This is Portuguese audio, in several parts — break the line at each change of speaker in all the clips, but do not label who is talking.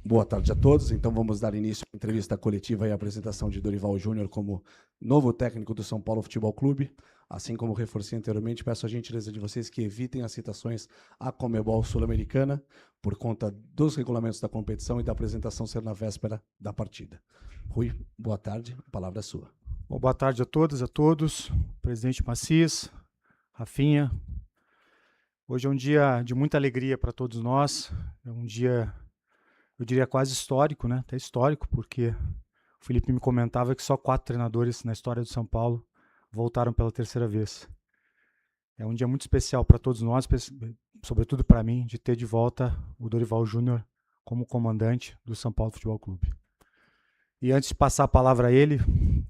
Boa tarde a todos. Então vamos dar início à entrevista coletiva e à apresentação de Dorival Júnior como novo técnico do São Paulo Futebol Clube. Assim como reforcei anteriormente, peço a gentileza de vocês que evitem as citações à Conmebol Sul-Americana por conta dos regulamentos da competição e da apresentação ser na véspera da partida. Rui, boa tarde. A palavra é sua.
Bom, boa tarde a todas, a todos. Presidente Macias, Rafinha. Hoje é um dia de muita alegria para todos nós. É um dia, eu diria, quase histórico, né? Até histórico, porque o Felipe me comentava que só 4 treinadores na história do São Paulo voltaram pela terceira vez. É um dia muito especial para todos nós, sobretudo para mim, de ter de volta o Dorival Júnior como comandante do São Paulo Futebol Clube. E antes de passar a palavra a ele,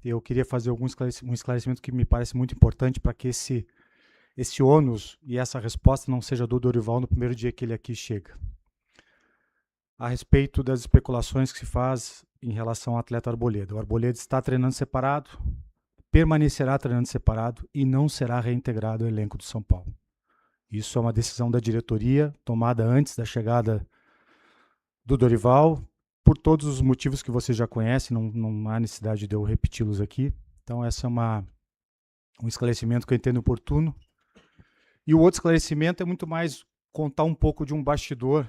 eu queria fazer um esclarecimento que me parece muito importante para que esse ônus e essa resposta não seja do Dorival no primeiro dia que ele aqui chega. A respeito das especulações que se faz em relação ao atleta Arboleda. O Arboleda está treinando separado, permanecerá treinando separado e não será reintegrado ao elenco do São Paulo. Isso é uma decisão da diretoria, tomada antes da chegada do Dorival, por todos os motivos que você já conhece, não há necessidade de eu repeti-los aqui. Então, esse é um esclarecimento que eu entendo oportuno. E o outro esclarecimento é muito mais contar um pouco de um bastidor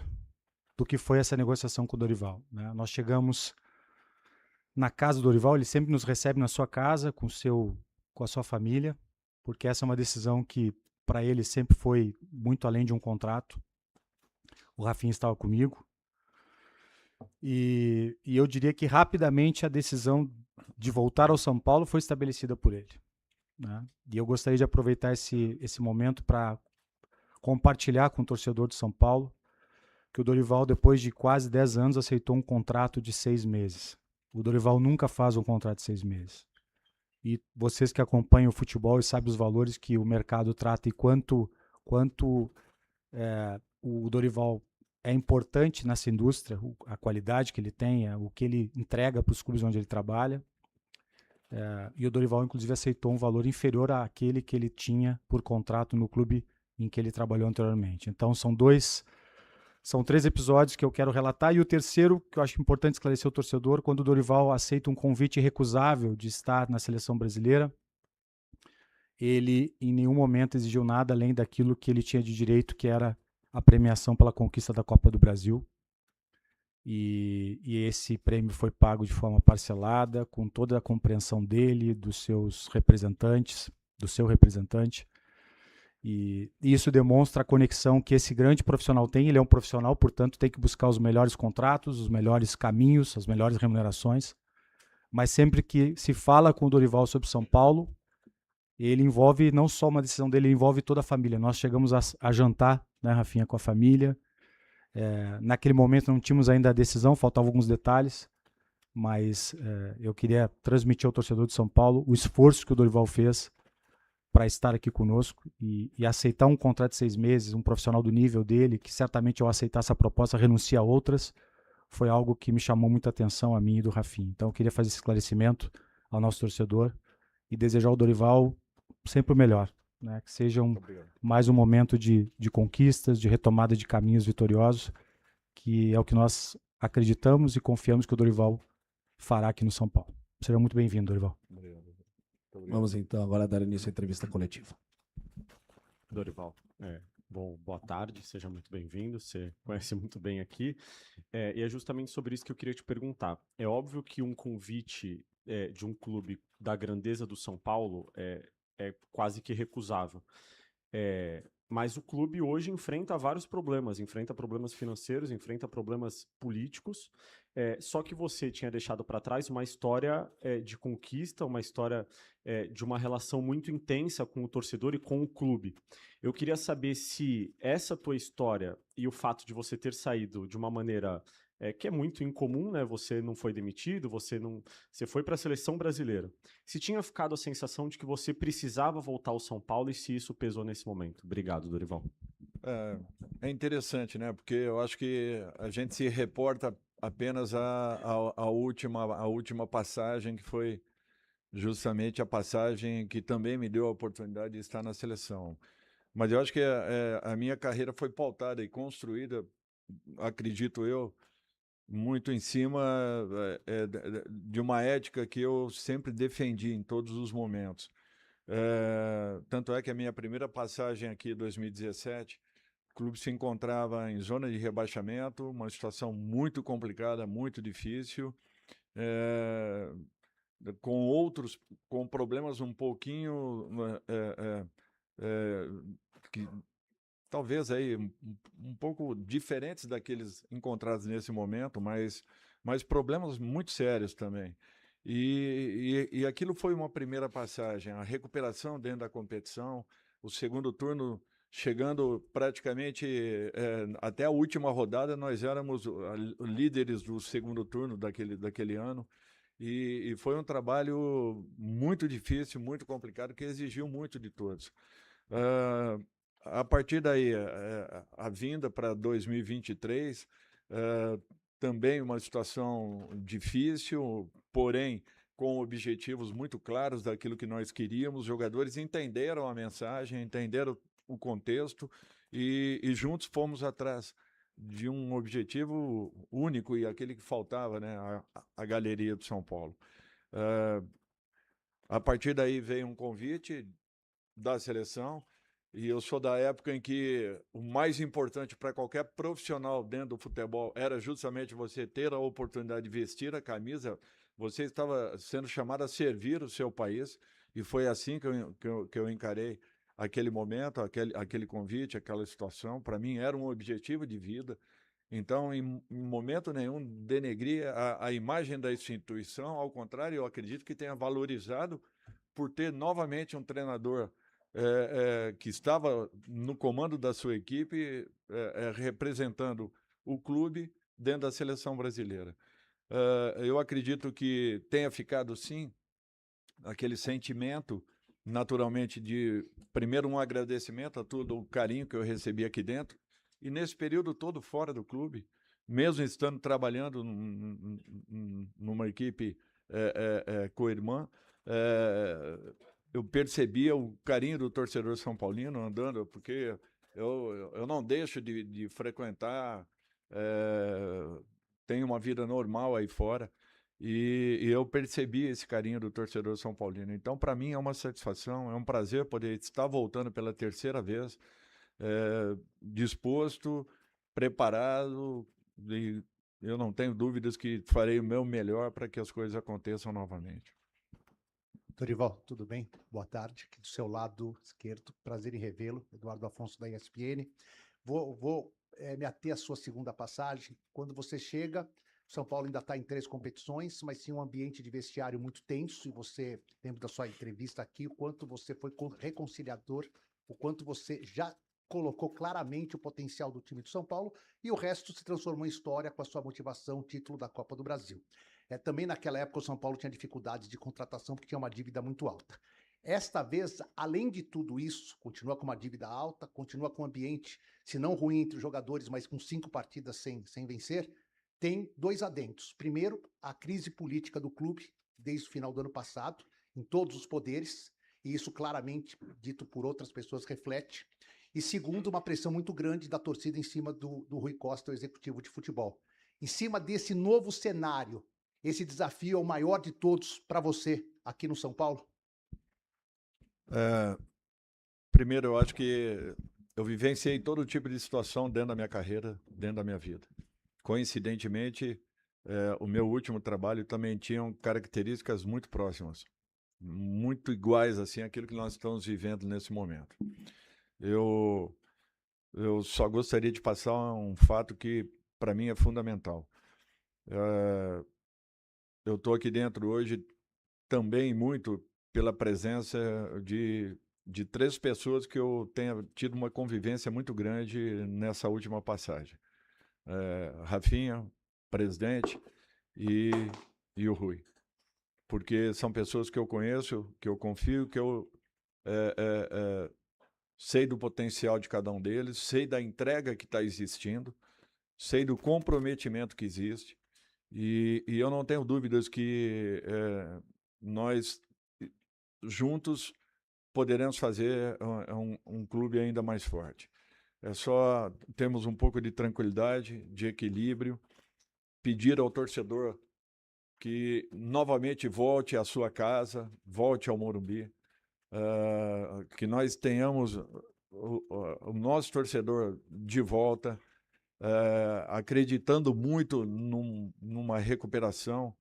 do que foi essa negociação com o Dorival, né? Nós chegamos na casa do Dorival, ele sempre nos recebe na sua casa, com a sua família, porque essa é uma decisão que, para ele, sempre foi muito além de um contrato. O Rafinha estava comigo. E eu diria que rapidamente a decisão de voltar ao São Paulo foi estabelecida por ele, né? E eu gostaria de aproveitar esse momento para compartilhar com o torcedor de São Paulo que o Dorival, depois de quase 10 anos, aceitou um contrato de 6 meses. O Dorival nunca faz um contrato de 6 meses. E vocês que acompanham o futebol e sabem os valores que o mercado trata e quanto o Dorival é importante nessa indústria, a qualidade que ele tem, o que ele entrega para os clubes onde ele trabalha. E o Dorival, inclusive, aceitou um valor inferior àquele que ele tinha por contrato no clube em que ele trabalhou anteriormente. Então, são 3 episódios que eu quero relatar, e o terceiro, que eu acho importante esclarecer o torcedor, quando o Dorival aceita um convite irrecusável de estar na seleção brasileira, ele em nenhum momento exigiu nada além daquilo que ele tinha de direito, que era a premiação pela conquista da Copa do Brasil. E esse prêmio foi pago de forma parcelada, com toda a compreensão dele, dos seus representantes, do seu representante. E isso demonstra a conexão que esse grande profissional tem. Ele é um profissional, portanto, tem que buscar os melhores contratos, os melhores caminhos, as melhores remunerações. Mas sempre que se fala com o Dorival sobre São Paulo, ele envolve não só uma decisão dele, ele envolve toda a família. Nós chegamos a jantar, né, Rafinha, com a família. Naquele momento não tínhamos ainda a decisão, faltavam alguns detalhes, mas eu queria transmitir ao torcedor de São Paulo o esforço que o Dorival fez para estar aqui conosco e aceitar um contrato de 6 meses, um profissional do nível dele, que certamente ao aceitar essa proposta renuncia a outras, foi algo que me chamou muita atenção a mim e do Rafinha. Então eu queria fazer esse esclarecimento ao nosso torcedor e desejar ao Dorival sempre o melhor, né? Que seja mais um momento de conquistas, de retomada de caminhos vitoriosos, que é o que nós acreditamos e confiamos que o Dorival fará aqui no São Paulo. Seja muito bem-vindo, Dorival.
Obrigado. Vamos então agora dar início à entrevista coletiva.
Dorival, bom, boa tarde, seja muito bem-vindo, você conhece muito bem aqui, e é justamente sobre isso que eu queria te perguntar. É óbvio que um convite de um clube da grandeza do São Paulo é quase que recusável, mas o clube hoje enfrenta vários problemas, enfrenta problemas financeiros, enfrenta problemas políticos, só que você tinha deixado para trás uma história de conquista, uma história de uma relação muito intensa com o torcedor e com o clube. Eu queria saber se essa tua história e o fato de você ter saído de uma maneira que é muito incomum, né? Você não foi demitido, você foi para a seleção brasileira. Se tinha ficado a sensação de que você precisava voltar ao São Paulo e se isso pesou nesse momento. Obrigado, Dorival.
É interessante, né? Porque eu acho que a gente se reporta apenas a última passagem, que foi justamente a passagem que também me deu a oportunidade de estar na seleção. Mas eu acho que a minha carreira foi pautada e construída, acredito eu, muito em cima de uma ética que eu sempre defendi em todos os momentos. Tanto é que a minha primeira passagem aqui em 2017, o clube se encontrava em zona de rebaixamento, uma situação muito complicada, muito difícil, com problemas um pouquinho que talvez aí um pouco diferentes daqueles encontrados nesse momento, mas problemas muito sérios também. E aquilo foi uma primeira passagem, a recuperação dentro da competição, o segundo turno chegando praticamente até a última rodada, nós éramos líderes do segundo turno daquele ano, e foi um trabalho muito difícil, muito complicado, que exigiu muito de todos. A partir daí, a vinda para 2023, também uma situação difícil, porém com objetivos muito claros daquilo que nós queríamos. Os jogadores entenderam a mensagem, entenderam o contexto e juntos fomos atrás de um objetivo único e aquele que faltava, né, a galeria do São Paulo. A partir daí veio um convite da seleção, e eu sou da época em que o mais importante para qualquer profissional dentro do futebol era justamente você ter a oportunidade de vestir a camisa. Você estava sendo chamado a servir o seu país, e foi assim que eu encarei aquele momento, aquele convite, aquela situação. Para mim era um objetivo de vida. Então, em momento nenhum, denegri a imagem da instituição. Ao contrário, eu acredito que tenha valorizado por ter novamente um treinador que estava no comando da sua equipe, representando o clube dentro da seleção brasileira. Eu acredito que tenha ficado, sim, aquele sentimento, naturalmente, de, primeiro, um agradecimento a todo o carinho que eu recebi aqui dentro, e nesse período todo fora do clube, mesmo estando trabalhando numa equipe co-irmã, eu percebia o carinho do torcedor são paulino andando, porque eu não deixo de frequentar, tenho uma vida normal aí fora, e eu percebi esse carinho do torcedor são paulino. Então, para mim, é uma satisfação, é um prazer poder estar voltando pela terceira vez, disposto, preparado, e eu não tenho dúvidas que farei o meu melhor para que as coisas aconteçam novamente.
Dorival, tudo bem? Boa tarde. Aqui do seu lado esquerdo, prazer em revê-lo, Eduardo Afonso da ESPN. Vou me ater à sua segunda passagem. Quando você chega, São Paulo ainda está em 3 competições, mas tinha um ambiente de vestiário muito tenso, e você, lembro da sua entrevista aqui, o quanto você foi reconciliador, o quanto você já colocou claramente o potencial do time de São Paulo, e o resto se transformou em história com a sua motivação, título da Copa do Brasil. Também naquela época o São Paulo tinha dificuldades de contratação porque tinha uma dívida muito alta. Esta vez, além de tudo isso, continua com uma dívida alta, continua com um ambiente, se não ruim entre os jogadores, mas com 5 partidas sem vencer, tem 2 adentos. Primeiro, a crise política do clube, desde o final do ano passado, em todos os poderes, e isso claramente, dito por outras pessoas, reflete. E segundo, uma pressão muito grande da torcida em cima do Rui Costa, o executivo de futebol. Em cima desse novo cenário, esse desafio é o maior de todos para você aqui no São Paulo?
Primeiro, eu acho que eu vivenciei todo tipo de situação dentro da minha carreira, dentro da minha vida. Coincidentemente, o meu último trabalho também tinha características muito próximas, muito iguais assim àquilo que nós estamos vivendo nesse momento. Eu só gostaria de passar um fato que para mim é fundamental. Eu estou aqui dentro hoje também muito pela presença de 3 pessoas que eu tenho tido uma convivência muito grande nessa última passagem. Rafinha, presidente, e o Rui. Porque são pessoas que eu conheço, que eu confio, que eu sei do potencial de cada um deles, sei da entrega que está existindo, sei do comprometimento que existe, e eu não tenho dúvidas que nós juntos poderemos fazer um clube ainda mais forte. É só temos um pouco de tranquilidade, de equilíbrio, pedir ao torcedor que novamente volte à sua casa, volte ao Morumbi, que nós tenhamos o nosso torcedor de volta, acreditando muito numa recuperação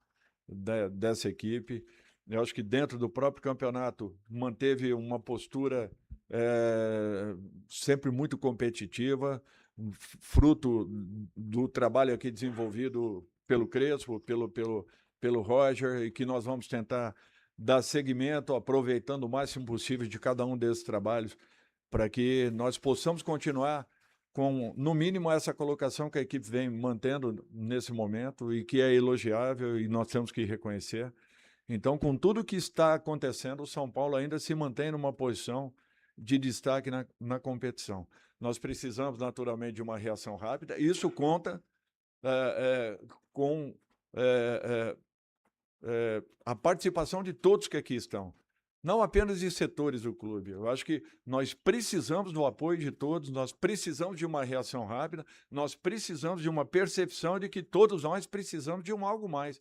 dessa equipe. Eu acho que dentro do próprio campeonato manteve uma postura sempre muito competitiva, fruto do trabalho aqui desenvolvido pelo Crespo, pelo Roger, e que nós vamos tentar dar seguimento, aproveitando o máximo possível de cada um desses trabalhos, para que nós possamos continuar com, no mínimo, essa colocação que a equipe vem mantendo nesse momento e que é elogiável e nós temos que reconhecer. Então, com tudo que está acontecendo, o São Paulo ainda se mantém numa posição de destaque na competição. Nós precisamos, naturalmente, de uma reação rápida. Isso conta com a participação de todos que aqui estão, não apenas de setores do clube. Eu acho que nós precisamos do apoio de todos, nós precisamos de uma reação rápida, nós precisamos de uma percepção de que todos nós precisamos de algo mais,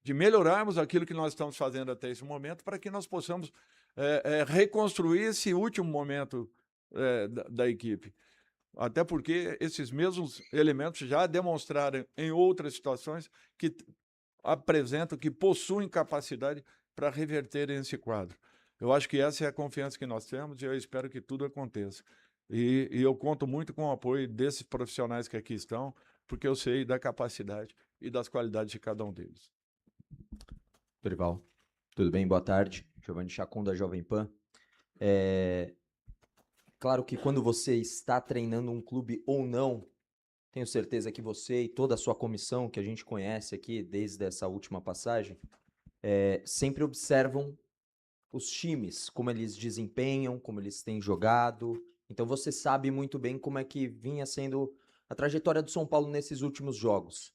de melhorarmos aquilo que nós estamos fazendo até esse momento, para que nós possamos reconstruir esse último momento da equipe. Até porque esses mesmos elementos já demonstraram em outras situações que apresentam, que possuem capacidade para reverter esse quadro. Eu acho que essa é a confiança que nós temos e eu espero que tudo aconteça. E eu conto muito com o apoio desses profissionais que aqui estão, porque eu sei da capacidade e das qualidades de cada um deles.
Dorival, tudo bem? Boa tarde. Giovanni Chacon, da Jovem Pan. Claro que quando você está treinando um clube ou não, tenho certeza que você e toda a sua comissão, que a gente conhece aqui desde essa última passagem, sempre observam os times, como eles desempenham, como eles têm jogado. Então você sabe muito bem como é que vinha sendo a trajetória do São Paulo nesses últimos jogos.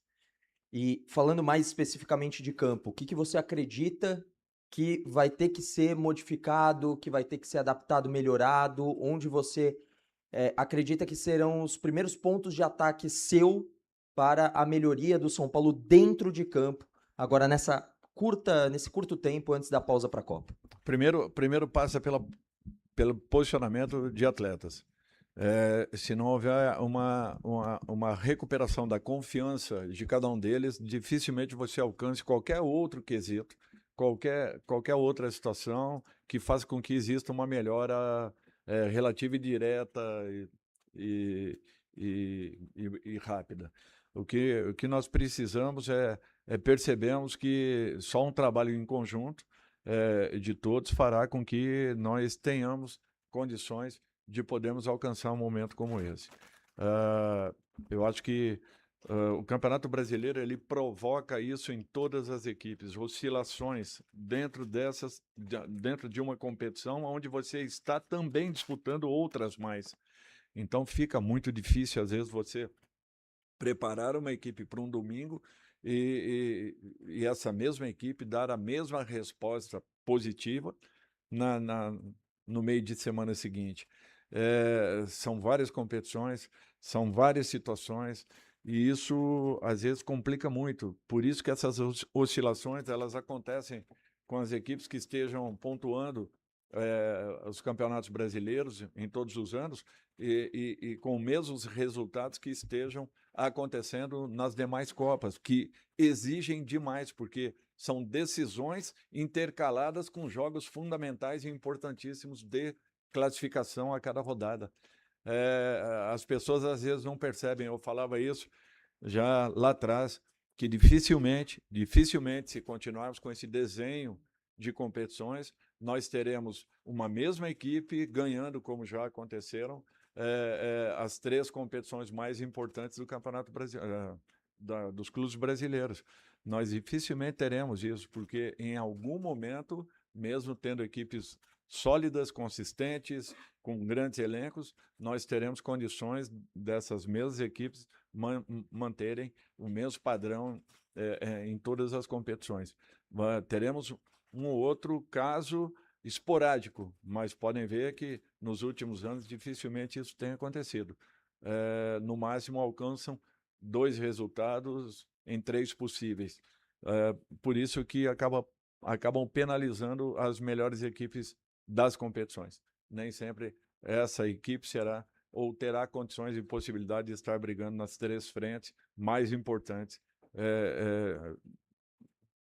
E falando mais especificamente de campo, o que você acredita que vai ter que ser modificado, que vai ter que ser adaptado, melhorado, onde você acredita que serão os primeiros pontos de ataque seu para a melhoria do São Paulo dentro de campo, agora nesse curto tempo antes da pausa para a Copa?
Primeiro passa pelo posicionamento de atletas. Se não houver uma recuperação da confiança de cada um deles, dificilmente você alcance qualquer outro quesito, qualquer outra situação que faça com que exista uma melhora relativa e direta e rápida. O que nós precisamos percebemos que só um trabalho em conjunto de todos fará com que nós tenhamos condições de podermos alcançar um momento como esse. Eu acho que o Campeonato Brasileiro ele provoca isso em todas as equipes, oscilações dentro de uma competição onde você está também disputando outras mais. Então fica muito difícil, às vezes, você preparar uma equipe para um domingo e essa mesma equipe dar a mesma resposta positiva no meio de semana seguinte. São várias competições, são várias situações e isso às vezes complica muito. Por isso que essas oscilações elas acontecem com as equipes que estejam pontuando os campeonatos brasileiros em todos os anos e com os mesmos resultados que estejam acontecendo nas demais Copas, que exigem demais, porque são decisões intercaladas com jogos fundamentais e importantíssimos de classificação a cada rodada. As pessoas às vezes não percebem, eu falava isso já lá atrás, que dificilmente, se continuarmos com esse desenho de competições, nós teremos uma mesma equipe ganhando, como já aconteceram, as 3 competições mais importantes do Campeonato Brasileiro, dos clubes brasileiros. Nós dificilmente teremos isso, porque em algum momento, mesmo tendo equipes sólidas, consistentes, com grandes elencos, nós teremos condições dessas mesmas equipes manterem o mesmo padrão em todas as competições. Teremos um ou outro caso esporádico, mas podem ver que nos últimos anos dificilmente isso tem acontecido. No máximo alcançam 2 resultados em 3 possíveis. Por isso que acabam penalizando as melhores equipes das competições. Nem sempre essa equipe será ou terá condições e possibilidade de estar brigando nas 3 frentes mais importantes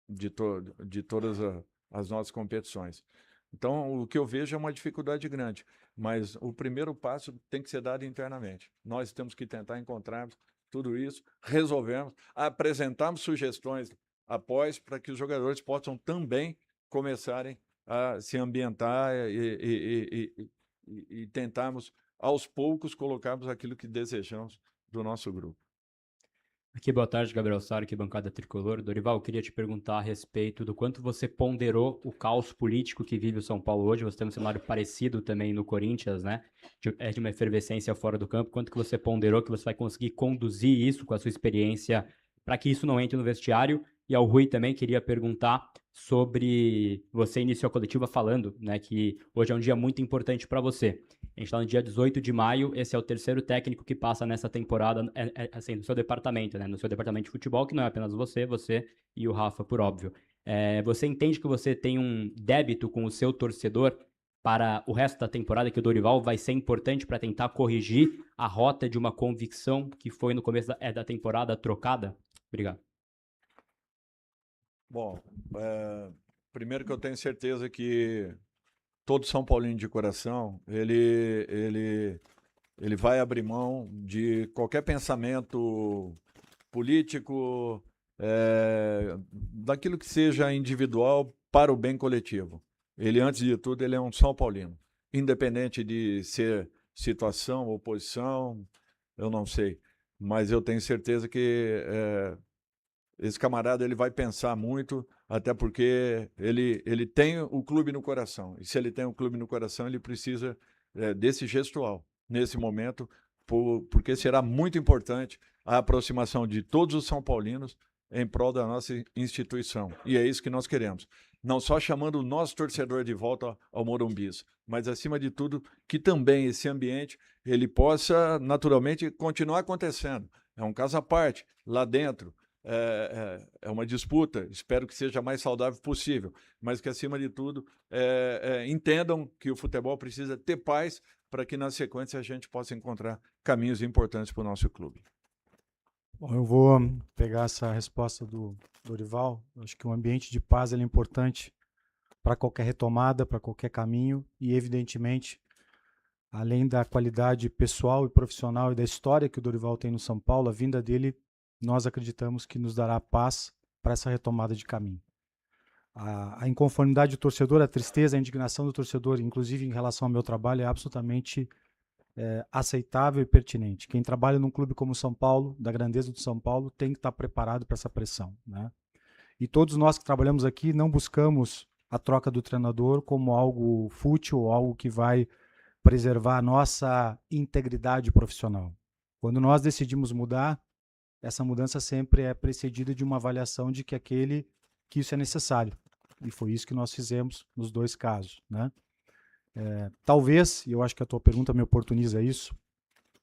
de todas as nossas competições. Então, o que eu vejo é uma dificuldade grande, mas o primeiro passo tem que ser dado internamente. Nós temos que tentar encontrarmos tudo isso, resolvermos, apresentarmos sugestões após para que os jogadores possam também começarem a se ambientar e tentarmos, aos poucos, colocarmos aquilo que desejamos do nosso grupo.
Aqui, boa tarde, Gabriel Sara, aqui, bancada tricolor. Dorival, eu queria te perguntar a respeito do quanto você ponderou o caos político que vive o São Paulo hoje. Você tem um cenário parecido também no Corinthians, né? De uma efervescência fora do campo. Quanto que você ponderou que você vai conseguir conduzir isso com a sua experiência para que isso não entre no vestiário? E ao Rui também queria perguntar sobre... Você iniciou a coletiva falando, né, que hoje é um dia muito importante para você. A gente está no dia 18 de maio, esse é o 3º técnico que passa nessa temporada, assim, no seu departamento, né? No seu departamento de futebol, que não é apenas você e o Rafa, por óbvio. Você entende que você tem um débito com o seu torcedor para o resto da temporada, que o Dorival vai ser importante para tentar corrigir a rota de uma convicção que foi no começo da temporada trocada? Obrigado.
Bom, primeiro que eu tenho certeza que todo São Paulino de coração, ele vai abrir mão de qualquer pensamento político, daquilo que seja individual para o bem coletivo. Ele, antes de tudo, ele é um São Paulino. Independente de ser situação, oposição, eu não sei. Mas eu tenho certeza que esse camarada ele vai pensar muito, até porque ele tem o clube no coração. E se ele tem o clube no coração, ele precisa desse gestual, nesse momento, porque será muito importante a aproximação de todos os São Paulinos em prol da nossa instituição. E é isso que nós queremos. Não só chamando o nosso torcedor de volta ao Morumbi, mas, acima de tudo, que também esse ambiente ele possa, naturalmente, continuar acontecendo. É um caso à parte, lá dentro. É uma disputa, espero que seja a mais saudável possível, mas que, acima de tudo, entendam que o futebol precisa ter paz para que, na sequência, a gente possa encontrar caminhos importantes para o nosso clube.
Bom, eu vou pegar essa resposta do Dorival. Eu acho que o ambiente de paz ele é importante para qualquer retomada, para qualquer caminho e, evidentemente, além da qualidade pessoal e profissional e da história que o Dorival tem no São Paulo, a vinda dele, nós acreditamos que nos dará paz para essa retomada de caminho. A inconformidade do torcedor, a tristeza, a indignação do torcedor, inclusive em relação ao meu trabalho, é absolutamente aceitável e pertinente. Quem trabalha num clube como o São Paulo, da grandeza do São Paulo, tem que estar preparado para essa pressão, né? E todos nós que trabalhamos aqui não buscamos a troca do treinador como algo fútil ou algo que vai preservar a nossa integridade profissional. Quando nós decidimos mudar, essa mudança sempre é precedida de uma avaliação de que isso é necessário. E foi isso que nós fizemos nos 2 casos, né? Talvez, e eu acho que a tua pergunta me oportuniza isso,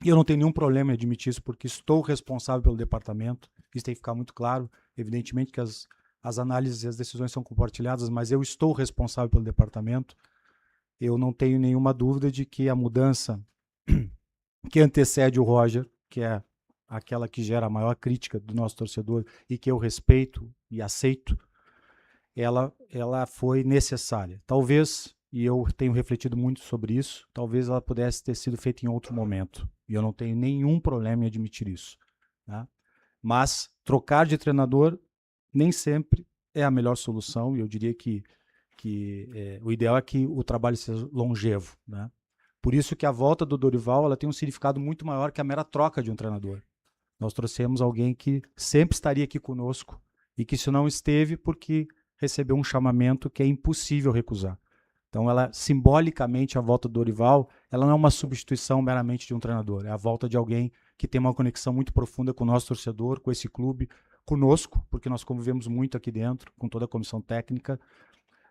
e eu não tenho nenhum problema em admitir isso, porque estou responsável pelo departamento, isso tem que ficar muito claro. Evidentemente que as análises e as decisões são compartilhadas, mas eu estou responsável pelo departamento. Eu não tenho nenhuma dúvida de que a mudança que antecede o Roger, que é aquela que gera a maior crítica do nosso torcedor e que eu respeito e aceito, ela foi necessária. Talvez, e eu tenho refletido muito sobre isso, talvez ela pudesse ter sido feita em outro momento. E eu não tenho nenhum problema em admitir isso, né? Mas trocar de treinador nem sempre é a melhor solução, e eu diria que o ideal é que o trabalho seja longevo, né? Por isso que a volta do Dorival ela tem um significado muito maior que a mera troca de um treinador. Nós trouxemos alguém que sempre estaria aqui conosco e que, se não esteve, porque recebeu um chamamento que é impossível recusar. Então, simbolicamente, a volta do Dorival, ela não é uma substituição meramente de um treinador, é a volta de alguém que tem uma conexão muito profunda com o nosso torcedor, com esse clube, conosco, porque nós convivemos muito aqui dentro, com toda a comissão técnica,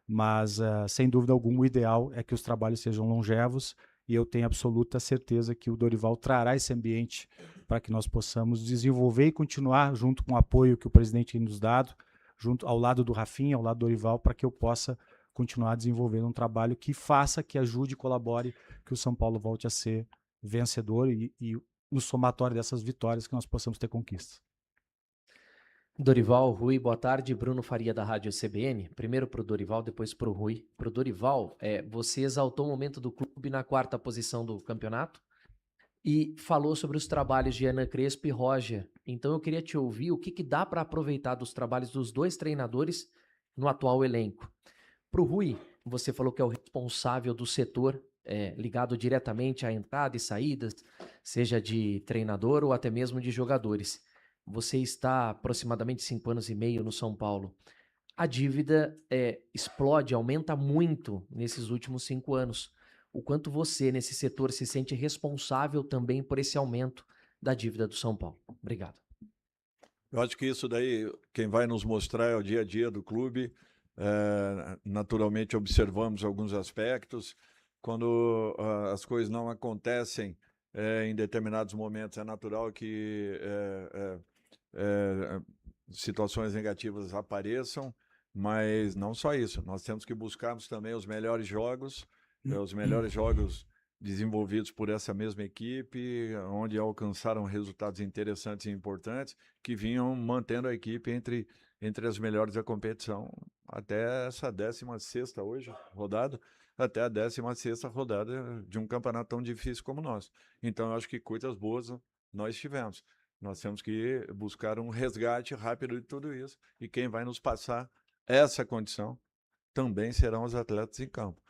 mas, sem dúvida alguma, o ideal é que os trabalhos sejam longevos e eu tenho absoluta certeza que o Dorival trará esse ambiente para que nós possamos desenvolver e continuar junto com o apoio que o presidente tem nos dado, junto ao lado do Rafinha, ao lado do Dorival, para que eu possa continuar desenvolvendo um trabalho que faça, que ajude e colabore, que o São Paulo volte a ser vencedor e no somatório dessas vitórias que nós possamos ter conquistas.
Dorival, Rui, boa tarde. Bruno Faria, da Rádio CBN. Primeiro para o Dorival, depois para o Rui. Para o Dorival, você exaltou o momento do clube na 4ª posição do campeonato e falou sobre os trabalhos de Hernan Crespo e Roger. Então eu queria te ouvir o que dá para aproveitar dos trabalhos dos 2 treinadores no atual elenco. Para o Rui, você falou que é o responsável do setor ligado diretamente à entrada e saídas, seja de treinador ou até mesmo de jogadores. Você está aproximadamente 5 anos e meio no São Paulo. A dívida explode, aumenta muito nesses últimos 5 anos. O quanto você, nesse setor, se sente responsável também por esse aumento da dívida do São Paulo? Obrigado.
Eu acho que isso daí, quem vai nos mostrar é o dia a dia do clube. Naturalmente, observamos alguns aspectos. Quando as coisas não acontecem em determinados momentos, é natural que situações negativas apareçam, mas não só isso. Nós temos que buscarmos também os melhores jogos desenvolvidos por essa mesma equipe, onde alcançaram resultados interessantes e importantes, que vinham mantendo a equipe entre as melhores da competição até essa 16ª hoje rodada, até a 16ª rodada de um campeonato tão difícil como o nosso. Então, eu acho que coisas boas nós tivemos. Nós temos que buscar um resgate rápido de tudo isso, e quem vai nos passar essa condição também serão os atletas em campo.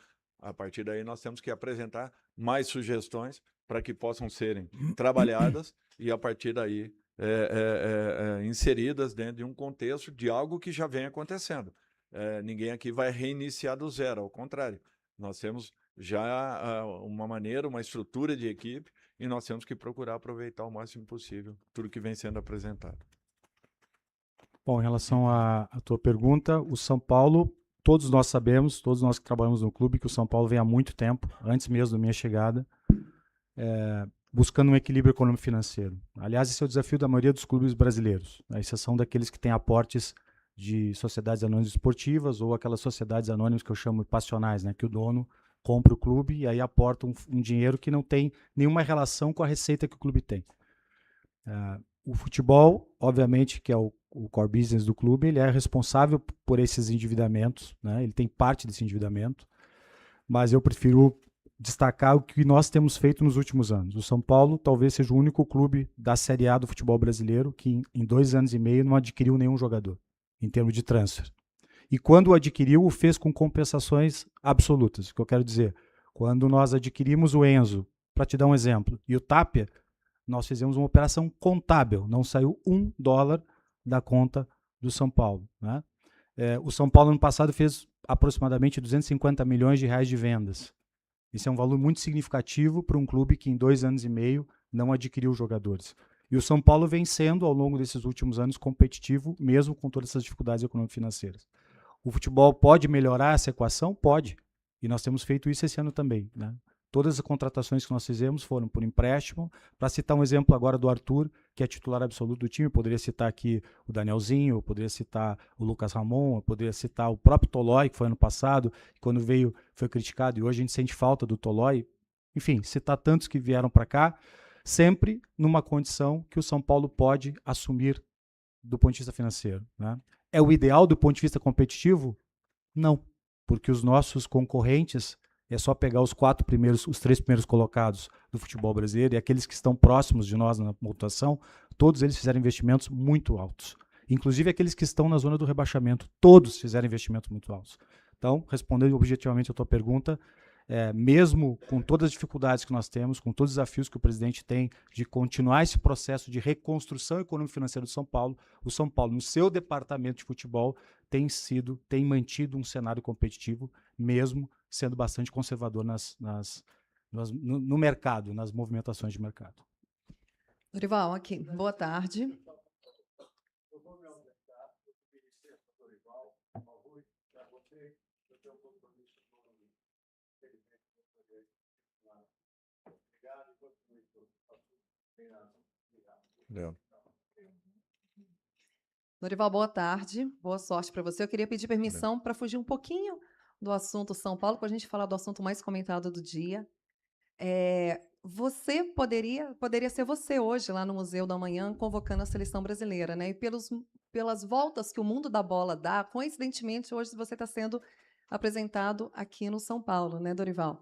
A partir daí, nós temos que apresentar mais sugestões para que possam serem trabalhadas e, a partir daí, inseridas dentro de um contexto de algo que já vem acontecendo. Ninguém aqui vai reiniciar do zero, ao contrário. Nós temos já uma maneira, uma estrutura de equipe, e nós temos que procurar aproveitar o máximo possível tudo que vem sendo apresentado.
Bom, em relação à tua pergunta, o São Paulo, todos nós sabemos, todos nós que trabalhamos no clube, que o São Paulo vem há muito tempo, antes mesmo da minha chegada, buscando um equilíbrio econômico-financeiro. Aliás, esse é o desafio da maioria dos clubes brasileiros, à exceção daqueles que têm aportes de sociedades anônimas esportivas ou aquelas sociedades anônimas que eu chamo de passionais, né, que o dono compra o clube e aí aporta um dinheiro que não tem nenhuma relação com a receita que o clube tem. O futebol, obviamente, que é o core business do clube, ele é responsável por esses endividamentos, né? Ele tem parte desse endividamento, mas eu prefiro destacar o que nós temos feito nos últimos anos. O São Paulo talvez seja o único clube da Série A do futebol brasileiro que em 2 anos e meio não adquiriu nenhum jogador, em termos de transfer. E quando o adquiriu, o fez com compensações absolutas. O que eu quero dizer, quando nós adquirimos o Enzo, para te dar um exemplo, e o Tapia, nós fizemos uma operação contábil, não saiu $1 da conta do São Paulo, né? O São Paulo, no passado, fez aproximadamente 250 milhões de reais de vendas. Isso é um valor muito significativo para um clube que em 2 anos e meio não adquiriu jogadores. E o São Paulo vem sendo, ao longo desses últimos anos, competitivo, mesmo com todas essas dificuldades econômico-financeiras. O futebol pode melhorar essa equação? Pode. E nós temos feito isso esse ano também, né? Todas as contratações que nós fizemos foram por empréstimo. Para citar um exemplo agora do Arthur, que é titular absoluto do time, eu poderia citar aqui o Danielzinho, eu poderia citar o Lucas Ramon, eu poderia citar o próprio Tolói, que foi ano passado, que quando veio foi criticado, e hoje a gente sente falta do Tolói. Enfim, citar tantos que vieram para cá, sempre numa condição que o São Paulo pode assumir do ponto de vista financeiro, né? É o ideal do ponto de vista competitivo? Não, porque os nossos concorrentes, é só pegar os 3 primeiros colocados do futebol brasileiro e aqueles que estão próximos de nós na pontuação, todos eles fizeram investimentos muito altos. Inclusive aqueles que estão na zona do rebaixamento, todos fizeram investimentos muito altos. Então, respondendo objetivamente a tua pergunta, mesmo com todas as dificuldades que nós temos, com todos os desafios que o presidente tem de continuar esse processo de reconstrução econômico-financeira do São Paulo, o São Paulo, no seu departamento de futebol, tem mantido um cenário competitivo, mesmo sendo bastante conservador no mercado, nas movimentações de mercado.
Dorival, aqui. Boa tarde.
Leandro.
Dorival, boa tarde. Boa sorte para você. Eu queria pedir permissão para fugir um pouquinho do assunto São Paulo, para a gente falar do assunto mais comentado do dia. Você poderia ser você hoje lá no Museu da Manhã convocando a seleção brasileira, né? E pelas voltas que o mundo da bola dá, coincidentemente hoje você está sendo apresentado aqui no São Paulo, né, Dorival?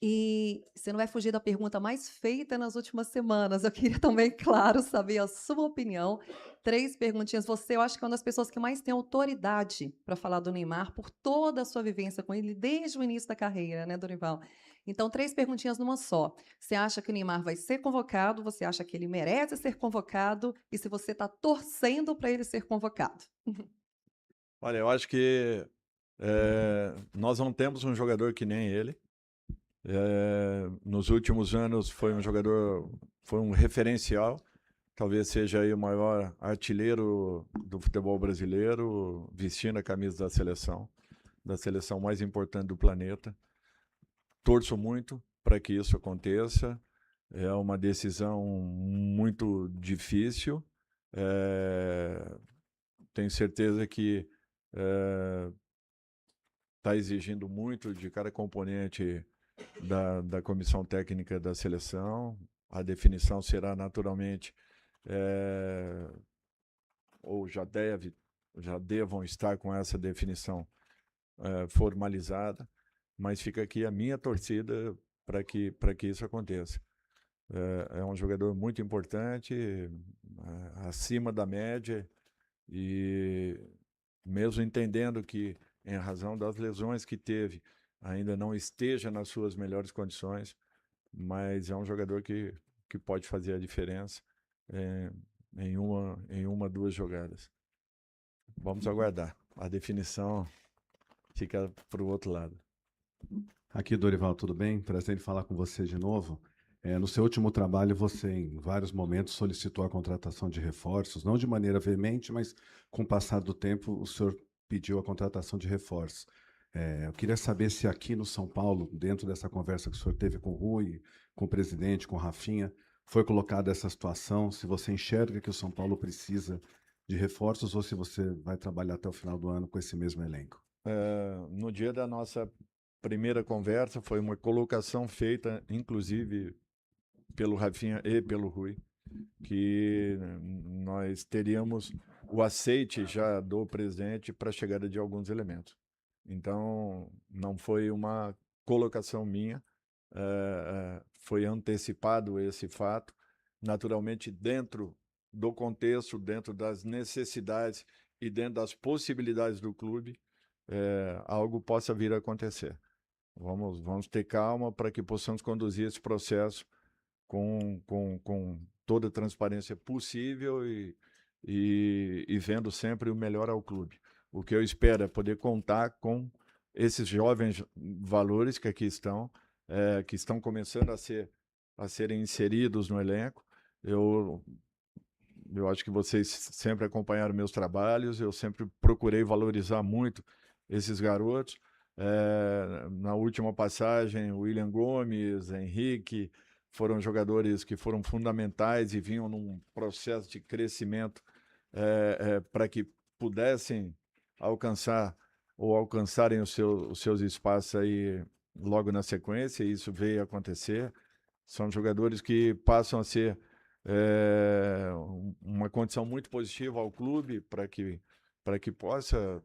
E você não vai fugir da pergunta mais feita nas últimas semanas. Eu queria também, claro, saber a sua opinião. 3 perguntinhas. Você, eu acho que é uma das pessoas que mais tem autoridade para falar do Neymar por toda a sua vivência com ele desde o início da carreira, né, Dorival? Então, 3 perguntinhas numa só. Você acha que o Neymar vai ser convocado? Você acha que ele merece ser convocado? E se você está torcendo para ele ser convocado?
Olha, eu acho que nós não temos um jogador que nem ele. Nos últimos anos foi um jogador, foi um referencial. Talvez seja aí o maior artilheiro do futebol brasileiro, vestindo a camisa da seleção mais importante do planeta. Torço muito para que isso aconteça. É uma decisão muito difícil. Tenho certeza que está exigindo muito de cada componente da comissão técnica da seleção. A definição será naturalmente, ou já devam estar com essa definição formalizada, mas fica aqui a minha torcida para que isso aconteça. É um jogador muito importante, acima da média, e mesmo entendendo que, em razão das lesões que teve, ainda não esteja nas suas melhores condições, mas é um jogador que pode fazer a diferença em uma, 2 jogadas. Vamos aguardar. A definição fica para o outro lado.
Aqui, Dorival, tudo bem? Prazer em falar com você de novo. No seu último trabalho, você, em vários momentos, solicitou a contratação de reforços, não de maneira veemente, mas com o passar do tempo, o senhor pediu a contratação de reforços. Eu queria saber se aqui no São Paulo, dentro dessa conversa que o senhor teve com o Rui, com o presidente, com o Rafinha, foi colocada essa situação, se você enxerga que o São Paulo precisa de reforços ou se você vai trabalhar até o final do ano com esse mesmo elenco.
No dia da nossa primeira conversa, foi uma colocação feita, inclusive, pelo Rafinha e pelo Rui, que nós teríamos o aceite já do presidente para a chegada de alguns elementos. Então, não foi uma colocação minha, foi antecipado esse fato, naturalmente dentro do contexto, dentro das necessidades e dentro das possibilidades do clube, algo possa vir a acontecer. Vamos ter calma para que possamos conduzir esse processo com toda a transparência possível e vendo sempre o melhor ao clube. O que eu espero é poder contar com esses jovens valores que aqui estão, que estão começando a serem inseridos no elenco. Eu acho que vocês sempre acompanharam meus trabalhos, eu sempre procurei valorizar muito esses garotos. Na última passagem, William Gomes, Henrique, foram jogadores que foram fundamentais e vinham num processo de crescimento para que pudessem alcançar ou alcançarem os seus espaços aí logo na sequência, e isso veio a acontecer. São jogadores que passam a ser uma condição muito positiva ao clube para que possa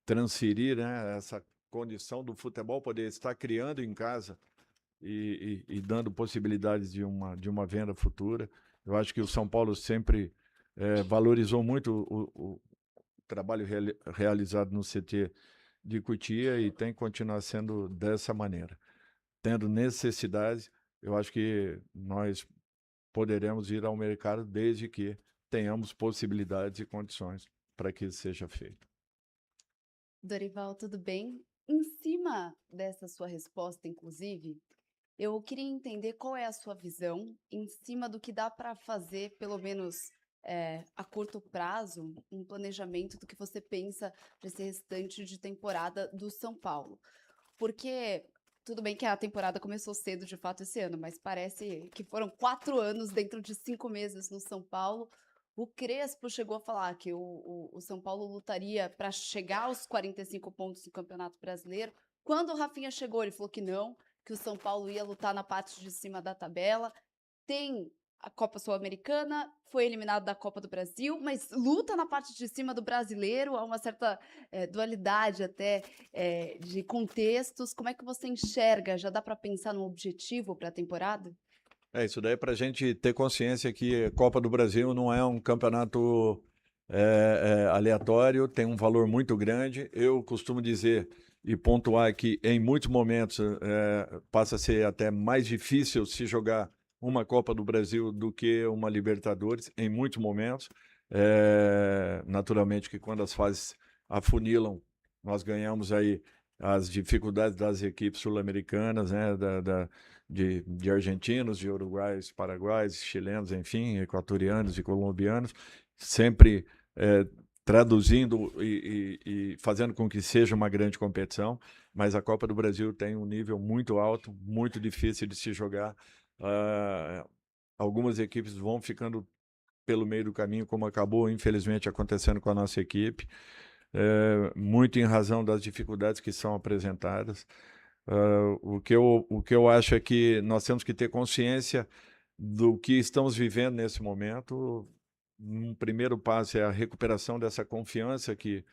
transferir, né, essa condição do futebol, poder estar criando em casa e dando possibilidades de uma venda futura. Eu acho que o São Paulo sempre valorizou muito o trabalho realizado no CT de Cotia e tem que continuar sendo dessa maneira. Tendo necessidades, eu acho que nós poderemos ir ao mercado desde que tenhamos possibilidades e condições para que isso seja feito.
Dorival, tudo bem? Em cima dessa sua resposta, inclusive, eu queria entender qual é a sua visão em cima do que dá para fazer, pelo menos a curto prazo, um planejamento do que você pensa para esse restante de temporada do São Paulo. Porque tudo bem que a temporada começou cedo, de fato, esse ano, mas parece que foram 4 anos dentro de 5 meses no São Paulo. O Crespo chegou a falar que o São Paulo lutaria para chegar aos 45 pontos no Campeonato Brasileiro. Quando o Rafinha chegou, ele falou que não, que o São Paulo ia lutar na parte de cima da tabela. Tem a Copa Sul-Americana, foi eliminado da Copa do Brasil, mas luta na parte de cima do Brasileiro, há uma certa dualidade até de contextos. Como é que você enxerga? Já dá para pensar num objetivo para a temporada?
Isso daí é para a gente ter consciência que a Copa do Brasil não é um campeonato aleatório, tem um valor muito grande. Eu costumo dizer e pontuar que em muitos momentos passa a ser até mais difícil se jogar uma Copa do Brasil do que uma Libertadores, em muitos momentos. Naturalmente que quando as fases afunilam, nós ganhamos aí as dificuldades das equipes sul-americanas, né, de argentinos, de uruguaios, paraguaios, chilenos, enfim, equatorianos e colombianos, sempre traduzindo e fazendo com que seja uma grande competição, mas a Copa do Brasil tem um nível muito alto, muito difícil de se jogar. Algumas equipes vão ficando pelo meio do caminho, como acabou, infelizmente, acontecendo com a nossa equipe, muito em razão das dificuldades que são apresentadas. O que eu acho é que nós temos que ter consciência do que estamos vivendo nesse momento. Um primeiro passo é a recuperação dessa confiança que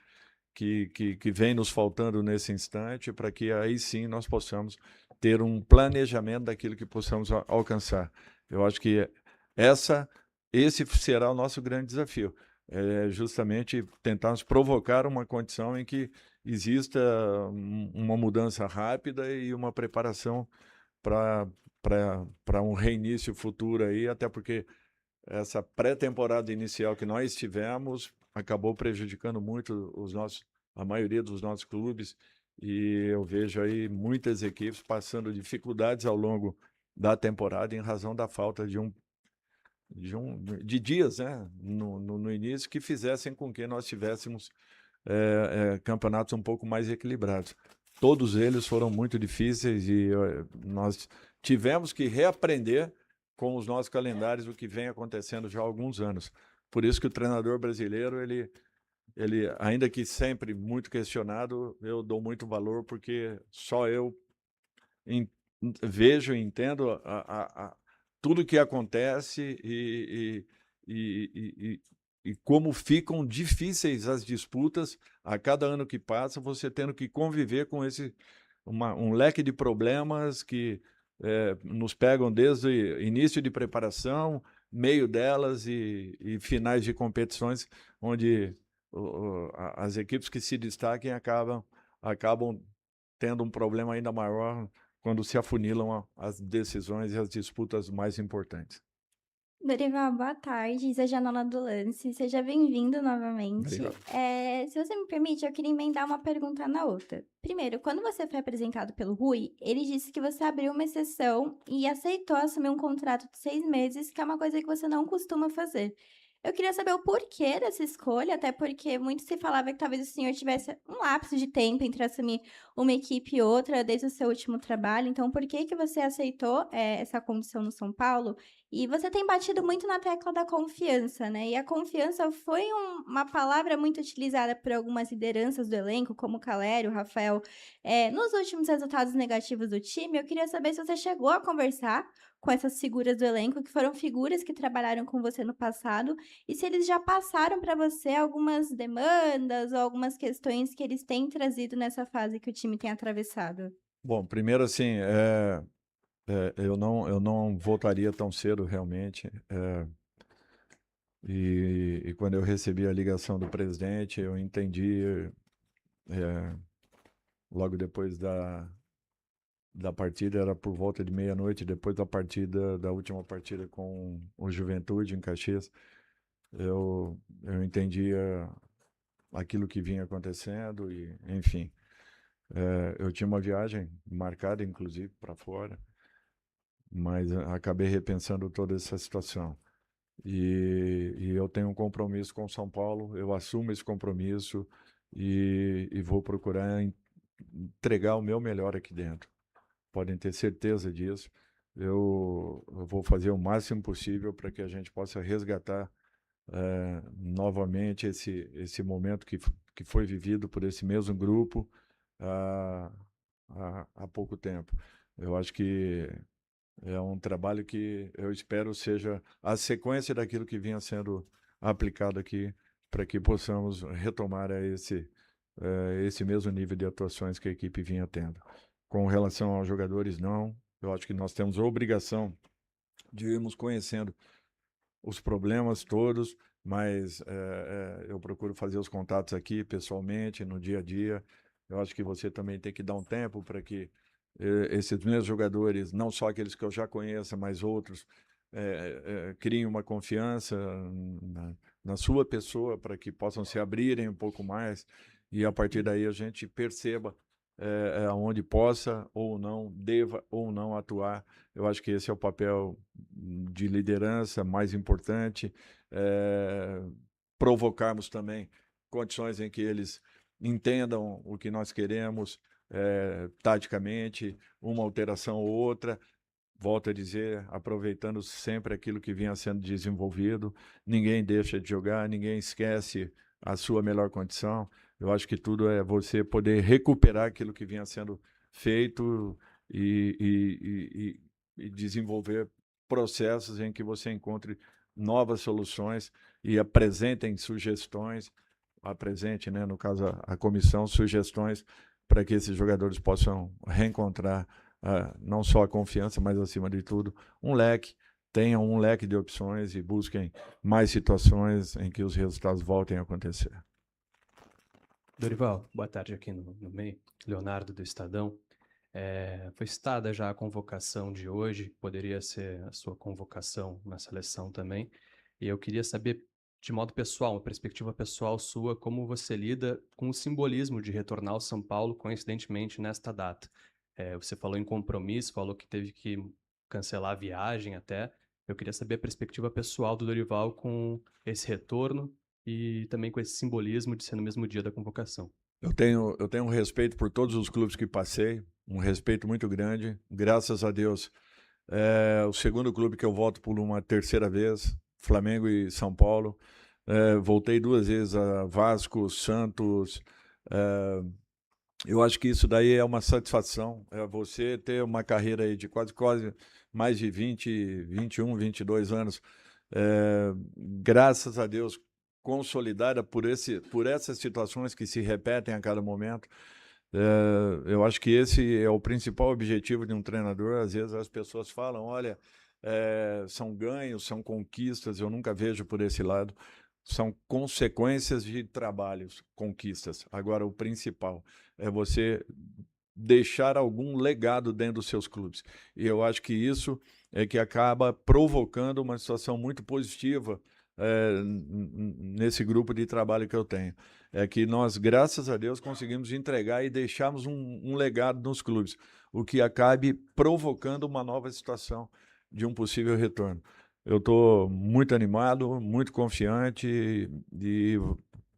vem nos faltando nesse instante, para que aí sim nós possamos ter um planejamento daquilo que possamos alcançar. Eu acho que esse será o nosso grande desafio, justamente tentarmos provocar uma condição em que exista uma mudança rápida e uma preparação para um reinício futuro aí, até porque essa pré-temporada inicial que nós tivemos acabou prejudicando muito a maioria dos nossos clubes, e eu vejo aí muitas equipes passando dificuldades ao longo da temporada em razão da falta de dias, né, no início, que fizessem com que nós tivéssemos campeonatos um pouco mais equilibrados. Todos eles foram muito difíceis e nós tivemos que reaprender com os nossos calendários o que vem acontecendo já há alguns anos. Por isso que o treinador brasileiro, ele ainda que sempre muito questionado, eu dou muito valor, porque só eu vejo e entendo tudo que acontece e como ficam difíceis as disputas a cada ano que passa, você tendo que conviver com um leque de problemas que nos pegam desde o início de preparação, meio delas e finais de competições, onde as equipes que se destaquem acabam tendo um problema ainda maior quando se afunilam as decisões e as disputas mais importantes.
Dorival, boa tarde. Isa Janola do Lance. Seja bem-vindo novamente.
Obrigado.
Se você me permite, eu queria emendar uma pergunta na outra. Primeiro, quando você foi apresentado pelo Rui, ele disse que você abriu uma exceção e aceitou assumir um contrato de 6 meses, que é uma coisa que você não costuma fazer. Eu queria saber o porquê dessa escolha, até porque muito se falava que talvez o senhor tivesse um lapso de tempo entre assumir uma equipe e outra desde o seu último trabalho. Então, por que você aceitou essa condição no São Paulo? E você tem batido muito na tecla da confiança, né? E a confiança foi uma palavra muito utilizada por algumas lideranças do elenco, como o Calério, o Rafael. Nos últimos resultados negativos do time, eu queria saber se você chegou a conversar com essas figuras do elenco, que foram figuras que trabalharam com você no passado, e se eles já passaram para você algumas demandas ou algumas questões que eles têm trazido nessa fase que o time tem atravessado.
Bom, primeiro assim, eu não voltaria tão cedo realmente, e quando eu recebi a ligação do presidente, eu entendi logo depois da partida, era por volta de meia-noite, depois da última partida com o Juventude em Caxias, eu entendi aquilo que vinha acontecendo e, enfim, eu tinha uma viagem marcada, inclusive, para fora, mas acabei repensando toda essa situação. E eu tenho um compromisso com São Paulo, eu assumo esse compromisso e vou procurar entregar o meu melhor aqui dentro, podem ter certeza disso. Eu vou fazer o máximo possível para que a gente possa resgatar novamente esse momento que foi vivido por esse mesmo grupo há pouco tempo. Eu acho que é um trabalho que eu espero seja a sequência daquilo que vinha sendo aplicado aqui, para que possamos retomar esse mesmo nível de atuações que a equipe vinha tendo. Com relação aos jogadores, não. Eu acho que nós temos a obrigação de irmos conhecendo os problemas todos, mas eu procuro fazer os contatos aqui pessoalmente, no dia a dia. Eu acho que você também tem que dar um tempo para que esses mesmos jogadores, não só aqueles que eu já conheço, mas outros, criem uma confiança na sua pessoa para que possam se abrirem um pouco mais e a partir daí a gente perceba onde possa ou não, deva ou não atuar. Eu acho que esse é o papel de liderança mais importante, provocarmos também condições em que eles entendam o que nós queremos, taticamente, uma alteração ou outra. Volto a dizer, aproveitando sempre aquilo que vinha sendo desenvolvido, ninguém deixa de jogar, ninguém esquece a sua melhor condição. Eu acho que tudo é você poder recuperar aquilo que vinha sendo feito e desenvolver processos em que você encontre novas soluções e apresentem sugestões, apresente, né, no caso a comissão, sugestões para que esses jogadores possam reencontrar não só a confiança, mas acima de tudo tenham um leque de opções e busquem mais situações em que os resultados voltem a acontecer.
Dorival, boa tarde aqui no meio. Leonardo do Estadão. Foi citada já a convocação de hoje, poderia ser a sua convocação na seleção também. E eu queria saber, de modo pessoal, uma perspectiva pessoal sua, como você lida com o simbolismo de retornar ao São Paulo, coincidentemente, nesta data. Você falou em compromisso, falou que teve que cancelar a viagem até. Eu queria saber a perspectiva pessoal do Dorival com esse retorno e também com esse simbolismo de ser no mesmo dia da convocação.
Eu tenho um respeito por todos os clubes que passei, um respeito muito grande. Graças a Deus, o segundo clube que eu volto por uma terceira vez, Flamengo e São Paulo. Voltei 2 vezes a Vasco, Santos. Eu acho que isso daí é uma satisfação. Você ter uma carreira aí de quase mais de 20, 21, 22 anos, graças a Deus, consolidada por essas situações que se repetem a cada momento. Eu acho que esse é o principal objetivo de um treinador. Às vezes as pessoas falam, olha, são ganhos, são conquistas, eu nunca vejo por esse lado. São consequências de trabalhos, conquistas. Agora, o principal é você deixar algum legado dentro dos seus clubes. E eu acho que isso é que acaba provocando uma situação muito positiva nesse grupo de trabalho que eu tenho. É que nós, graças a Deus, conseguimos entregar e deixarmos um legado nos clubes, o que acabe provocando uma nova situação de um possível retorno. Eu estou muito animado, muito confiante e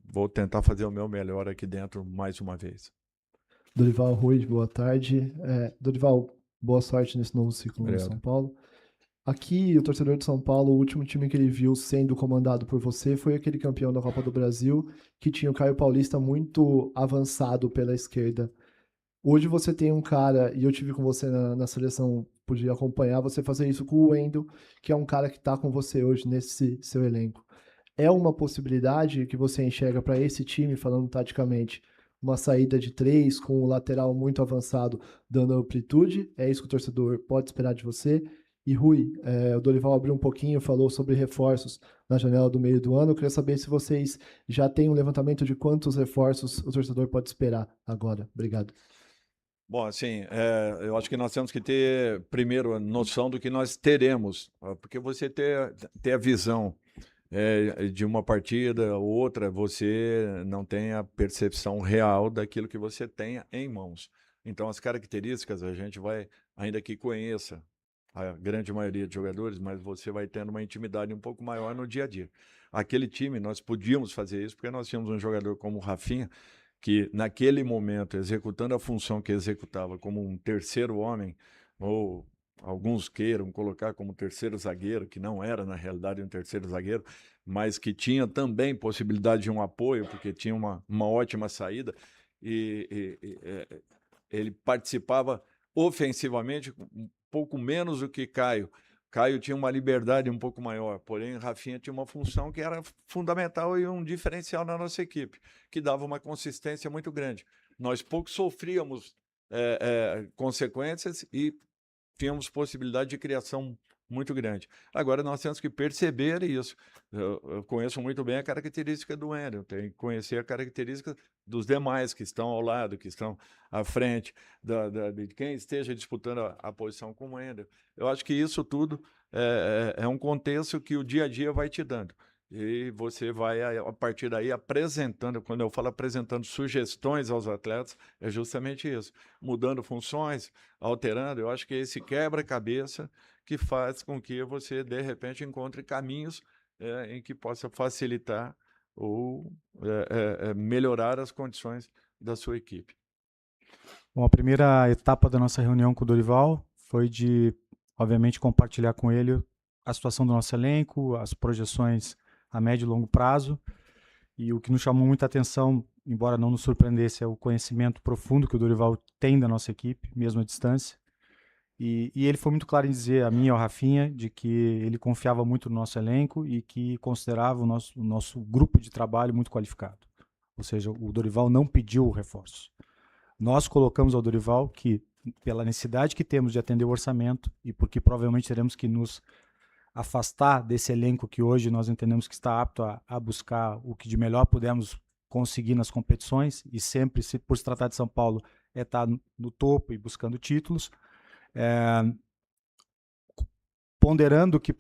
vou tentar fazer o meu melhor aqui dentro mais uma vez.
Dorival Rui, boa tarde. Dorival, boa sorte nesse novo ciclo no São Paulo. Aqui, o torcedor de São Paulo, o último time que ele viu sendo comandado por você foi aquele campeão da Copa do Brasil, que tinha o Caio Paulista muito avançado pela esquerda. Hoje você tem um cara, e eu tive com você na seleção, podia acompanhar você fazer isso com o Wendel, que é um cara que está com você hoje nesse seu elenco. É uma possibilidade que você enxerga para esse time, falando taticamente, uma saída de 3 com o lateral muito avançado dando amplitude? É isso que o torcedor pode esperar de você? E Rui, o Dorival abriu um pouquinho, falou sobre reforços na janela do meio do ano. Eu queria saber se vocês já têm um levantamento de quantos reforços o torcedor pode esperar agora. Obrigado.
Bom, assim, eu acho que nós temos que ter, primeiro, a noção do que nós teremos, porque você ter a visão de uma partida ou outra, você não tem a percepção real daquilo que você tenha em mãos. Então, as características a gente vai, ainda que conheça a grande maioria de jogadores, mas você vai tendo uma intimidade um pouco maior no dia a dia. Aquele time, nós podíamos fazer isso, porque nós tínhamos um jogador como o Rafinha, que naquele momento, executando a função que executava como um terceiro homem, ou alguns queiram colocar como terceiro zagueiro, que não era na realidade um terceiro zagueiro, mas que tinha também possibilidade de um apoio, porque tinha uma ótima saída, ele participava ofensivamente um pouco menos do que Caio. Caio tinha uma liberdade um pouco maior, porém Rafinha tinha uma função que era fundamental e um diferencial na nossa equipe, que dava uma consistência muito grande. Nós pouco sofríamos consequências e tínhamos possibilidade de criação muito grande. Agora nós temos que perceber isso. Eu conheço muito bem a característica do Wendel, tenho que conhecer a característica dos demais que estão ao lado, que estão à frente, de quem esteja disputando a posição com o Wendel. Eu acho que isso tudo é um contexto que o dia a dia vai te dando. E você vai, a partir daí, apresentando, quando eu falo apresentando sugestões aos atletas, é justamente isso. Mudando funções, alterando. Eu acho que é esse quebra-cabeça que faz com que você, de repente, encontre caminhos em que possa facilitar ou melhorar as condições da sua equipe.
Bom, a primeira etapa da nossa reunião com o Dorival foi de, obviamente, compartilhar com ele a situação do nosso elenco, as projeções a médio e longo prazo, e o que nos chamou muita atenção, embora não nos surpreendesse, é o conhecimento profundo que o Dorival tem da nossa equipe, mesmo à distância, e ele foi muito claro em dizer a mim e ao Rafinha de que ele confiava muito no nosso elenco e que considerava o nosso grupo de trabalho muito qualificado, ou seja, o Dorival não pediu o reforço. Nós colocamos ao Dorival que, pela necessidade que temos de atender o orçamento e porque provavelmente teremos que nos afastar desse elenco que hoje nós entendemos que está apto a buscar o que de melhor pudermos conseguir nas competições, e sempre, por se tratar de São Paulo, estar no topo e buscando títulos, ponderando que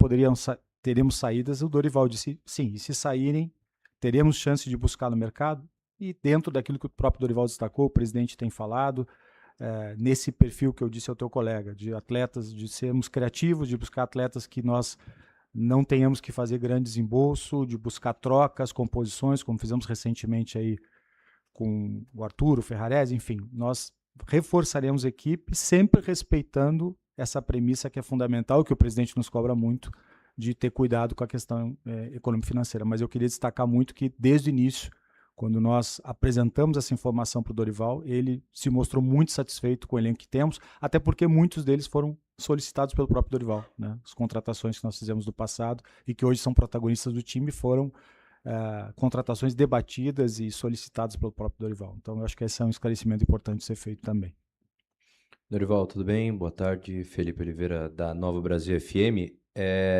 teríamos saídas, o Dorival disse sim, e se saírem, teremos chance de buscar no mercado, e dentro daquilo que o próprio Dorival destacou, o presidente tem falado, nesse perfil que eu disse ao teu colega, de atletas, de sermos criativos, de buscar atletas que nós não tenhamos que fazer grande desembolso, de buscar trocas, composições, como fizemos recentemente aí com o Arthur, o Ferrarese, enfim, nós reforçaremos a equipe sempre respeitando essa premissa que é fundamental, que o presidente nos cobra muito, de ter cuidado com a questão econômico-financeira. Mas eu queria destacar muito que, desde o início, quando nós apresentamos essa informação para o Dorival, ele se mostrou muito satisfeito com o elenco que temos, até porque muitos deles foram solicitados pelo próprio Dorival, né? As contratações que nós fizemos do passado e que hoje são protagonistas do time foram contratações debatidas e solicitadas pelo próprio Dorival. Então, eu acho que esse é um esclarecimento importante de ser feito também.
Dorival, tudo bem? Boa tarde, Felipe Oliveira, da Nova Brasil FM.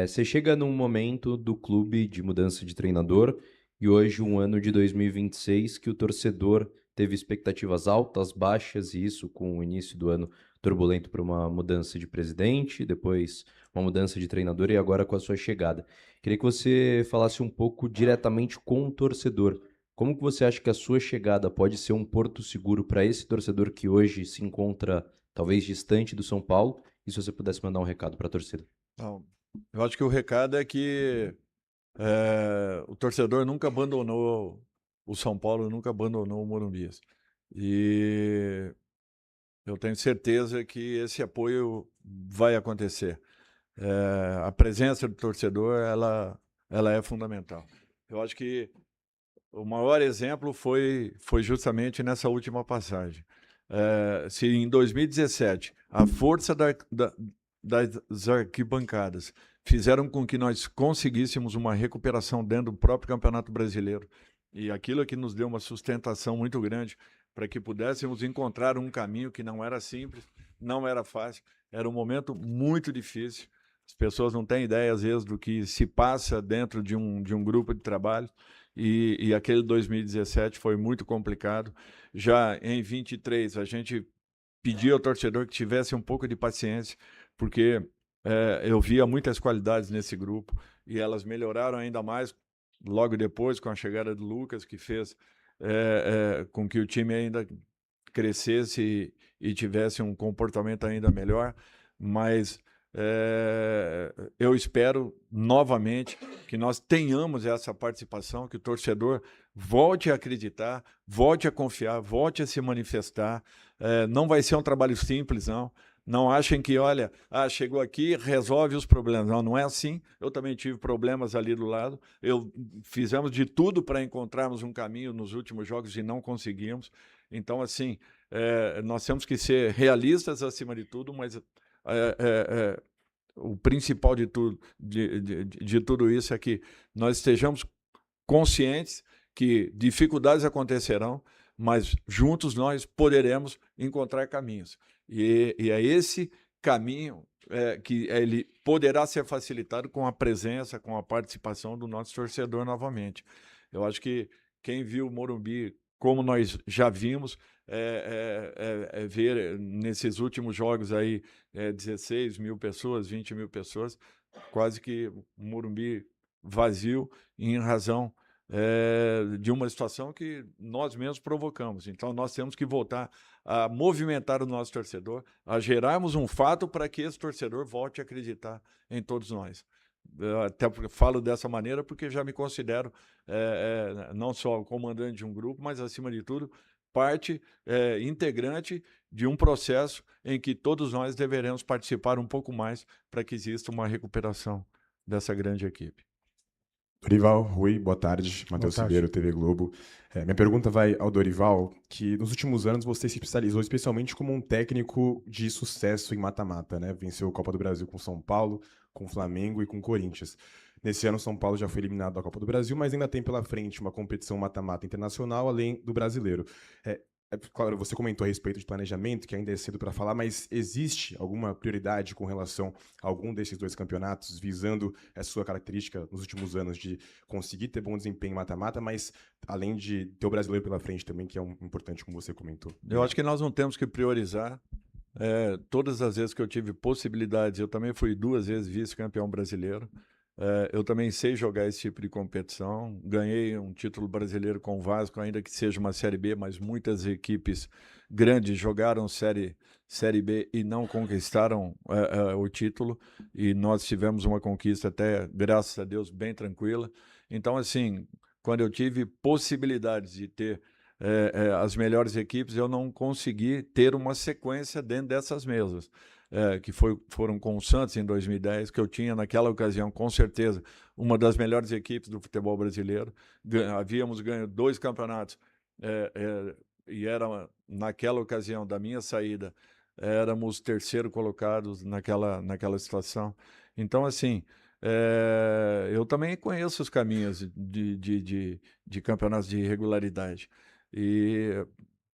Você chega num momento do clube de mudança de treinador, e hoje, um ano de 2026, que o torcedor teve expectativas altas, baixas, e isso com o início do ano turbulento para uma mudança de presidente, depois uma mudança de treinador e agora com a sua chegada. Queria que você falasse um pouco diretamente com o torcedor. Como que você acha que a sua chegada pode ser um porto seguro para esse torcedor que hoje se encontra talvez distante do São Paulo? E se você pudesse mandar um recado para a torcida?
Não, eu acho que o recado é que o torcedor nunca abandonou o São Paulo, nunca abandonou o Morumbi. E eu tenho certeza que esse apoio vai acontecer. A presença do torcedor, ela é fundamental. Eu acho que o maior exemplo foi justamente nessa última passagem. Se em 2017 a força das arquibancadas fizeram com que nós conseguíssemos uma recuperação dentro do próprio Campeonato Brasileiro, e aquilo que nos deu uma sustentação muito grande para que pudéssemos encontrar um caminho que não era simples, não era fácil, era um momento muito difícil. As pessoas não têm ideia, às vezes, do que se passa dentro de um grupo de trabalho, e aquele 2017 foi muito complicado. Já em 23, a gente pedia ao torcedor que tivesse um pouco de paciência, porque eu via muitas qualidades nesse grupo, e elas melhoraram ainda mais logo depois com a chegada do Lucas, que fez com que o time ainda crescesse e tivesse um comportamento ainda melhor. Mas eu espero novamente que nós tenhamos essa participação, que o torcedor volte a acreditar, volte a confiar, volte a se manifestar. Não vai ser um trabalho simples, não. Não achem que, olha, chegou aqui, resolve os problemas. Não, não é assim. Eu também tive problemas ali do lado. Fizemos de tudo para encontrarmos um caminho nos últimos jogos e não conseguimos. Então, assim, nós temos que ser realistas acima de tudo, mas o principal de tudo isso é que nós estejamos conscientes que dificuldades acontecerão, mas juntos nós poderemos encontrar caminhos. E é esse caminho que ele poderá ser facilitado com a presença, com a participação do nosso torcedor novamente. Eu acho que quem viu o Morumbi, como nós já vimos, ver nesses últimos jogos aí 16 mil pessoas, 20 mil pessoas, quase que o Morumbi vazio em razão de uma situação que nós mesmos provocamos. Então, nós temos que voltar a movimentar o nosso torcedor, a gerarmos um fato para que esse torcedor volte a acreditar em todos nós. Eu até falo dessa maneira porque já me considero não só comandante de um grupo, mas, acima de tudo, parte integrante de um processo em que todos nós deveremos participar um pouco mais para que exista uma recuperação dessa grande equipe.
Dorival, Rui, boa tarde. Matheus Ribeiro, TV Globo. Minha pergunta vai ao Dorival, que nos últimos anos você se especializou especialmente como um técnico de sucesso em mata-mata, né? Venceu a Copa do Brasil com São Paulo, com Flamengo e com Corinthians. Nesse ano, São Paulo já foi eliminado da Copa do Brasil, mas ainda tem pela frente uma competição mata-mata internacional, além do brasileiro. Claro, você comentou a respeito de planejamento, que ainda é cedo para falar, mas existe alguma prioridade com relação a algum desses dois campeonatos, visando a sua característica nos últimos anos de conseguir ter bom desempenho em mata-mata, mas além de ter o brasileiro pela frente também, que é importante, como você comentou?
Eu acho que nós não temos que priorizar. Todas as vezes que eu tive possibilidades, eu também fui 2 vezes vice-campeão brasileiro. Eu também sei jogar esse tipo de competição. Ganhei um título brasileiro com o Vasco, ainda que seja uma Série B, mas muitas equipes grandes jogaram Série B e não conquistaram o título. E nós tivemos uma conquista até, graças a Deus, bem tranquila. Então, assim, quando eu tive possibilidades de ter as melhores equipes, eu não consegui ter uma sequência dentro dessas mesas. Que foram com o Santos em 2010, que eu tinha naquela ocasião, com certeza, uma das melhores equipes do futebol brasileiro. Havíamos ganho 2 campeonatos e era, naquela ocasião da minha saída, éramos 3º colocados naquela situação. Então, assim, eu também conheço os caminhos de campeonatos de regularidade. E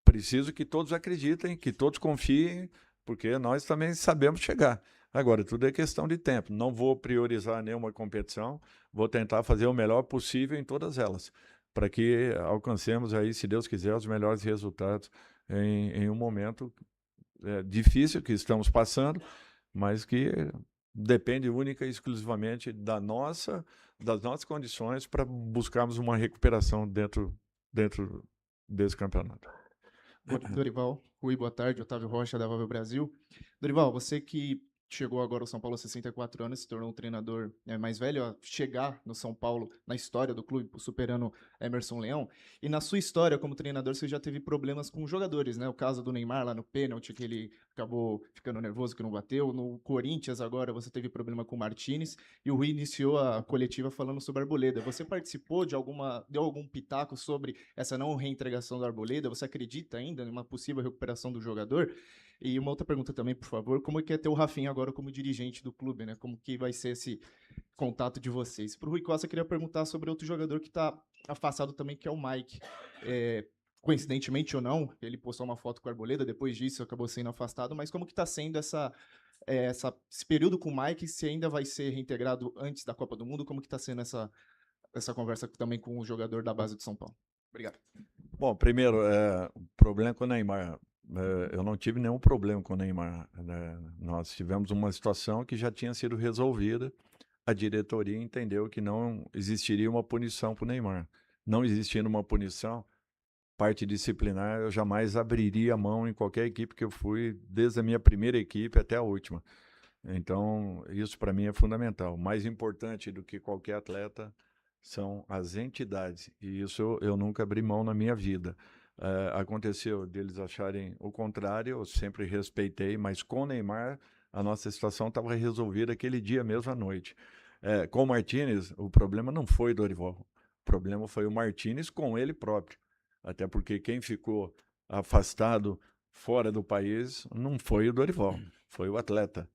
preciso que todos acreditem, que todos confiem, porque nós também sabemos chegar. Agora, tudo é questão de tempo. Não vou priorizar nenhuma competição, vou tentar fazer o melhor possível em todas elas, para que alcancemos aí, se Deus quiser, os melhores resultados em um momento difícil que estamos passando, mas que depende única e exclusivamente das nossas condições para buscarmos uma recuperação dentro desse campeonato.
Dorival, Rui, boa tarde. Otávio Rocha, da Valve Brasil. Dorival, você que chegou agora ao São Paulo aos 64 anos, se tornou um treinador mais velho a chegar no São Paulo na história do clube, superando Emerson Leão. E na sua história como treinador, você já teve problemas com jogadores, né? O caso do Neymar lá no pênalti, que ele acabou ficando nervoso que não bateu. No Corinthians agora você teve problema com o Martínez. E o Rui iniciou a coletiva falando sobre a Arboleda. Você participou deu algum pitaco sobre essa não reentregação da Arboleda? Você acredita ainda em uma possível recuperação do jogador? E uma outra pergunta também, por favor, como é que é ter o Rafinha agora como dirigente do clube, né? Como que vai ser esse contato de vocês? Para o Rui Costa, eu queria perguntar sobre outro jogador que está afastado também, que é o Mike. Coincidentemente ou não, ele postou uma foto com a Arboleda, depois disso acabou sendo afastado, mas como que está sendo esse período com o Mike, se ainda vai ser reintegrado antes da Copa do Mundo, como que está sendo essa conversa também com o jogador da base de São Paulo? Obrigado.
Bom, primeiro, o problema com o Neymar. Eu não tive nenhum problema com o Neymar. Nós tivemos uma situação que já tinha sido resolvida. A diretoria entendeu que não existiria uma punição para o Neymar. Não existindo uma punição, parte disciplinar, eu jamais abriria a mão em qualquer equipe que eu fui, desde a minha primeira equipe até a última. Então, isso para mim é fundamental. Mais importante do que qualquer atleta são as entidades. E isso eu nunca abri mão na minha vida. Aconteceu deles acharem o contrário, eu sempre respeitei, mas com o Neymar a nossa situação estava resolvida aquele dia mesmo à noite. Com o Martínez, o problema não foi o Dorival, o problema foi o Martínez com ele próprio. Até porque quem ficou afastado fora do país não foi o Dorival, foi o atleta.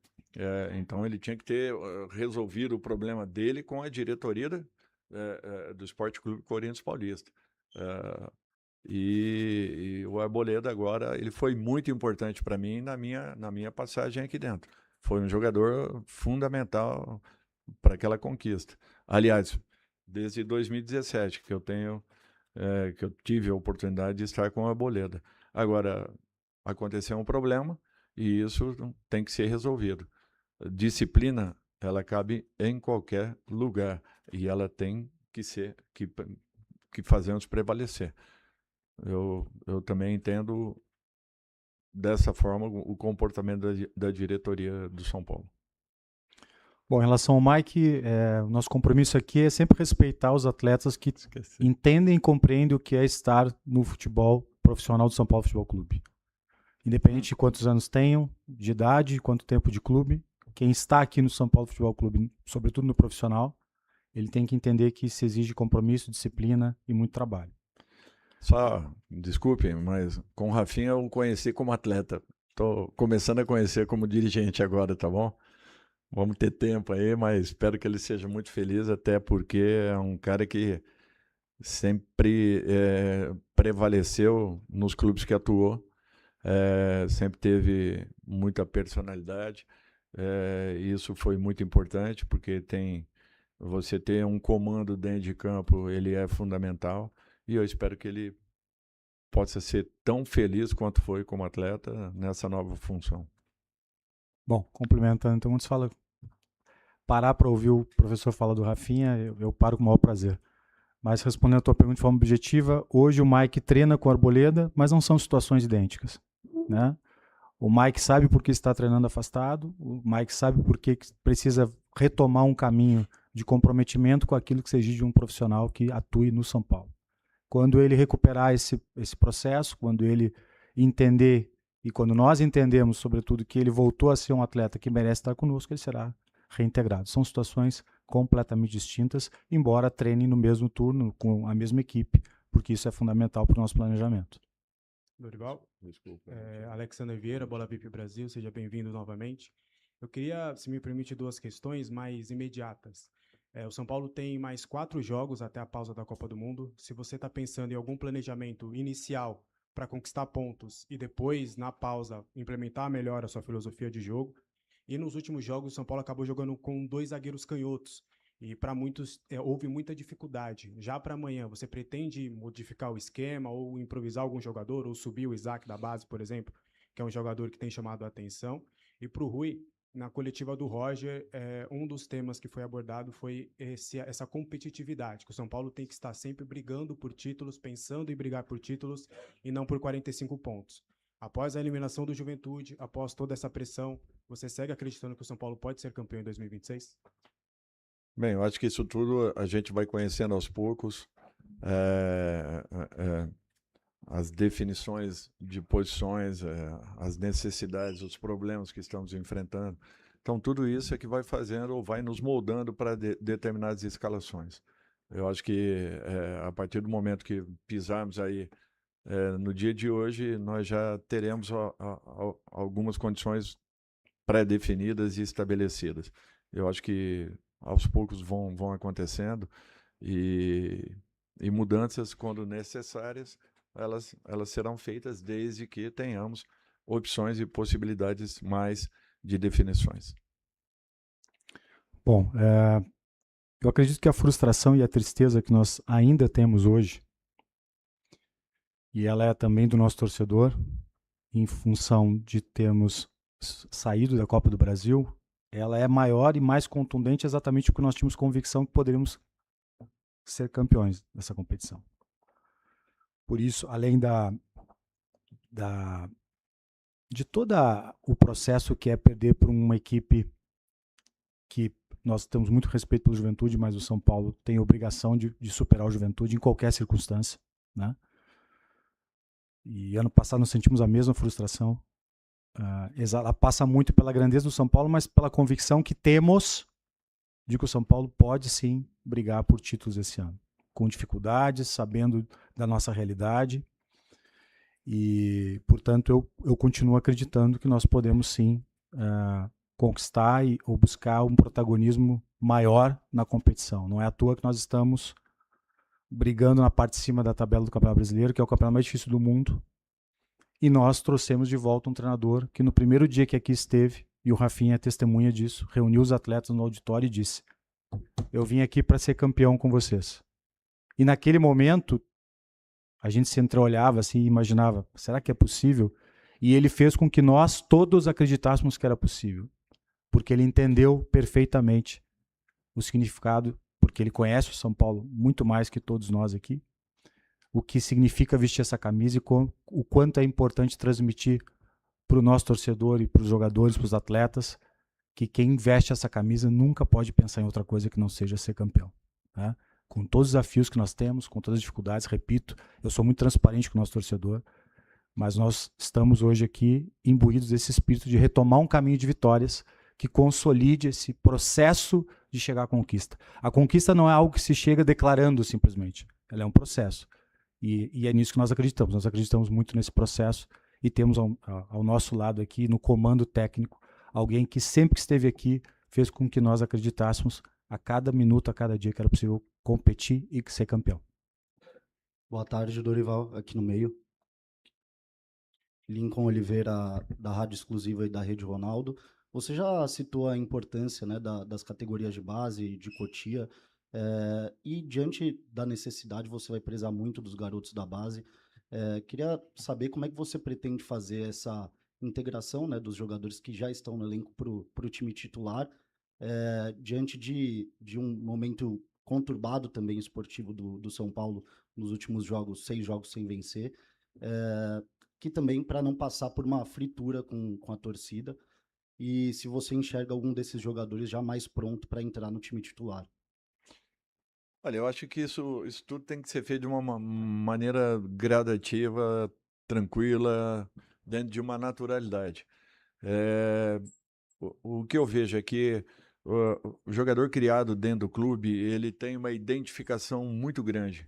Então ele tinha que ter resolvido o problema dele com a diretoria do Esporte Clube Corinthians Paulista. E o Arboleda agora, ele foi muito importante para mim na minha passagem aqui dentro. Foi um jogador fundamental para aquela conquista. Aliás, desde 2017 que eu tive a oportunidade de estar com o Arboleda. Agora, aconteceu um problema e isso tem que ser resolvido. Disciplina, ela cabe em qualquer lugar e ela tem que fazermos prevalecer. Eu também entendo dessa forma o comportamento da diretoria do São Paulo.
Bom, em relação ao Mike, o nosso compromisso aqui é sempre respeitar os atletas que entendem e compreendem o que é estar no futebol profissional do São Paulo Futebol Clube. Independente de quantos anos tenham, de idade, quanto tempo de clube, quem está aqui no São Paulo Futebol Clube, sobretudo no profissional, ele tem que entender que se exige compromisso, disciplina e muito trabalho.
Só, desculpem, mas com o Rafinha eu o conheci como atleta. Estou começando a conhecer como dirigente agora, tá bom? Vamos ter tempo aí, mas espero que ele seja muito feliz, até porque é um cara que sempre prevaleceu nos clubes que atuou, sempre teve muita personalidade. Isso foi muito importante, porque você ter um comando dentro de campo, ele é fundamental. E eu espero que ele possa ser tão feliz quanto foi como atleta nessa nova função.
Bom, complementando, então, quando se fala parar para ouvir o professor falar do Rafinha, eu paro com o maior prazer. Mas respondendo a tua pergunta de forma objetiva, hoje o Mike treina com o Arboleda, mas não são situações idênticas, né? O Mike sabe por que está treinando afastado, o Mike sabe por que precisa retomar um caminho de comprometimento com aquilo que se exige de um profissional que atue no São Paulo. Quando ele recuperar esse processo, quando ele entender, e quando nós entendemos, sobretudo, que ele voltou a ser um atleta que merece estar conosco, ele será reintegrado. São situações completamente distintas, embora treinem no mesmo turno, com a mesma equipe, porque isso é fundamental para o nosso planejamento.
Dorival? Desculpa. Alexander Vieira, Bola VIP Brasil, seja bem-vindo novamente. Eu queria, se me permite, duas questões mais imediatas. O São Paulo tem mais 4 jogos até a pausa da Copa do Mundo. Se você está pensando em algum planejamento inicial para conquistar pontos e depois, na pausa, implementar melhor a sua filosofia de jogo. E nos últimos jogos, o São Paulo acabou jogando com 2 zagueiros canhotos. E para muitos houve muita dificuldade. Já para amanhã, você pretende modificar o esquema ou improvisar algum jogador ou subir o Isaac da base, por exemplo, que é um jogador que tem chamado a atenção? E para o Rui, na coletiva do Roger, um dos temas que foi abordado foi essa competitividade, que o São Paulo tem que estar sempre brigando por títulos, pensando em brigar por títulos e não por 45 pontos. Após a eliminação do Juventude, após toda essa pressão, você segue acreditando que o São Paulo pode ser campeão em 2026?
Bem, eu acho que isso tudo a gente vai conhecendo aos poucos. As definições de posições, as necessidades, os problemas que estamos enfrentando. Então, tudo isso é que vai fazendo ou vai nos moldando para determinadas escalações. Eu acho que a partir do momento que pisarmos aí no dia de hoje, nós já teremos algumas condições pré-definidas e estabelecidas. Eu acho que aos poucos vão acontecendo e mudanças, quando necessárias, elas serão feitas desde que tenhamos opções e possibilidades mais de definições.
Bom, eu acredito que a frustração e a tristeza que nós ainda temos hoje, e ela é também do nosso torcedor, em função de termos saído da Copa do Brasil, ela é maior e mais contundente exatamente porque nós tínhamos convicção que poderíamos ser campeões dessa competição. Por isso, além de todo o processo que é perder para uma equipe que nós temos muito respeito pelo Juventude, mas o São Paulo tem a obrigação de superar o Juventude em qualquer circunstância, né? E ano passado nós sentimos a mesma frustração. Ela passa muito pela grandeza do São Paulo, mas pela convicção que temos de que o São Paulo pode sim brigar por títulos esse ano, com dificuldades, sabendo da nossa realidade. E, portanto, eu continuo acreditando que nós podemos sim conquistar ou buscar um protagonismo maior na competição. Não é à toa que nós estamos brigando na parte de cima da tabela do Campeonato Brasileiro, que é o campeonato mais difícil do mundo. E nós trouxemos de volta um treinador que no primeiro dia que aqui esteve, e o Rafinha é testemunha disso, reuniu os atletas no auditório e disse: eu vim aqui para ser campeão com vocês. E naquele momento, a gente se entreolhava assim e imaginava, será que é possível? E ele fez com que nós todos acreditássemos que era possível. Porque ele entendeu perfeitamente o significado, porque ele conhece o São Paulo muito mais que todos nós aqui, o que significa vestir essa camisa e o quanto é importante transmitir para o nosso torcedor e para os jogadores, para os atletas, que quem veste essa camisa nunca pode pensar em outra coisa que não seja ser campeão, né? Com todos os desafios que nós temos, com todas as dificuldades, repito, eu sou muito transparente com o nosso torcedor, mas nós estamos hoje aqui imbuídos desse espírito de retomar um caminho de vitórias que consolide esse processo de chegar à conquista. A conquista não é algo que se chega declarando simplesmente, ela é um processo. E é nisso que nós acreditamos muito nesse processo e temos ao nosso lado aqui, no comando técnico, alguém que sempre que esteve aqui fez com que nós acreditássemos a cada minuto, a cada dia que era possível competir e ser campeão.
Boa tarde, Dorival, aqui no meio. Lincoln Oliveira, da Rádio Exclusiva e da Rede Ronaldo. Você já citou a importância, né, das categorias de base, de Cotia, e diante da necessidade, você vai prezar muito dos garotos da base. Queria saber como é que você pretende fazer essa integração, né, dos jogadores que já estão no elenco para o time titular, diante de um momento conturbado também esportivo do São Paulo nos últimos jogos, 6 jogos sem vencer, que também para não passar por uma fritura com a torcida, e se você enxerga algum desses jogadores já mais pronto para entrar no time titular.
Olha, eu acho que isso tudo tem que ser feito de uma maneira gradativa, tranquila, dentro de uma naturalidade. O que eu vejo é que o jogador criado dentro do clube, ele tem uma identificação muito grande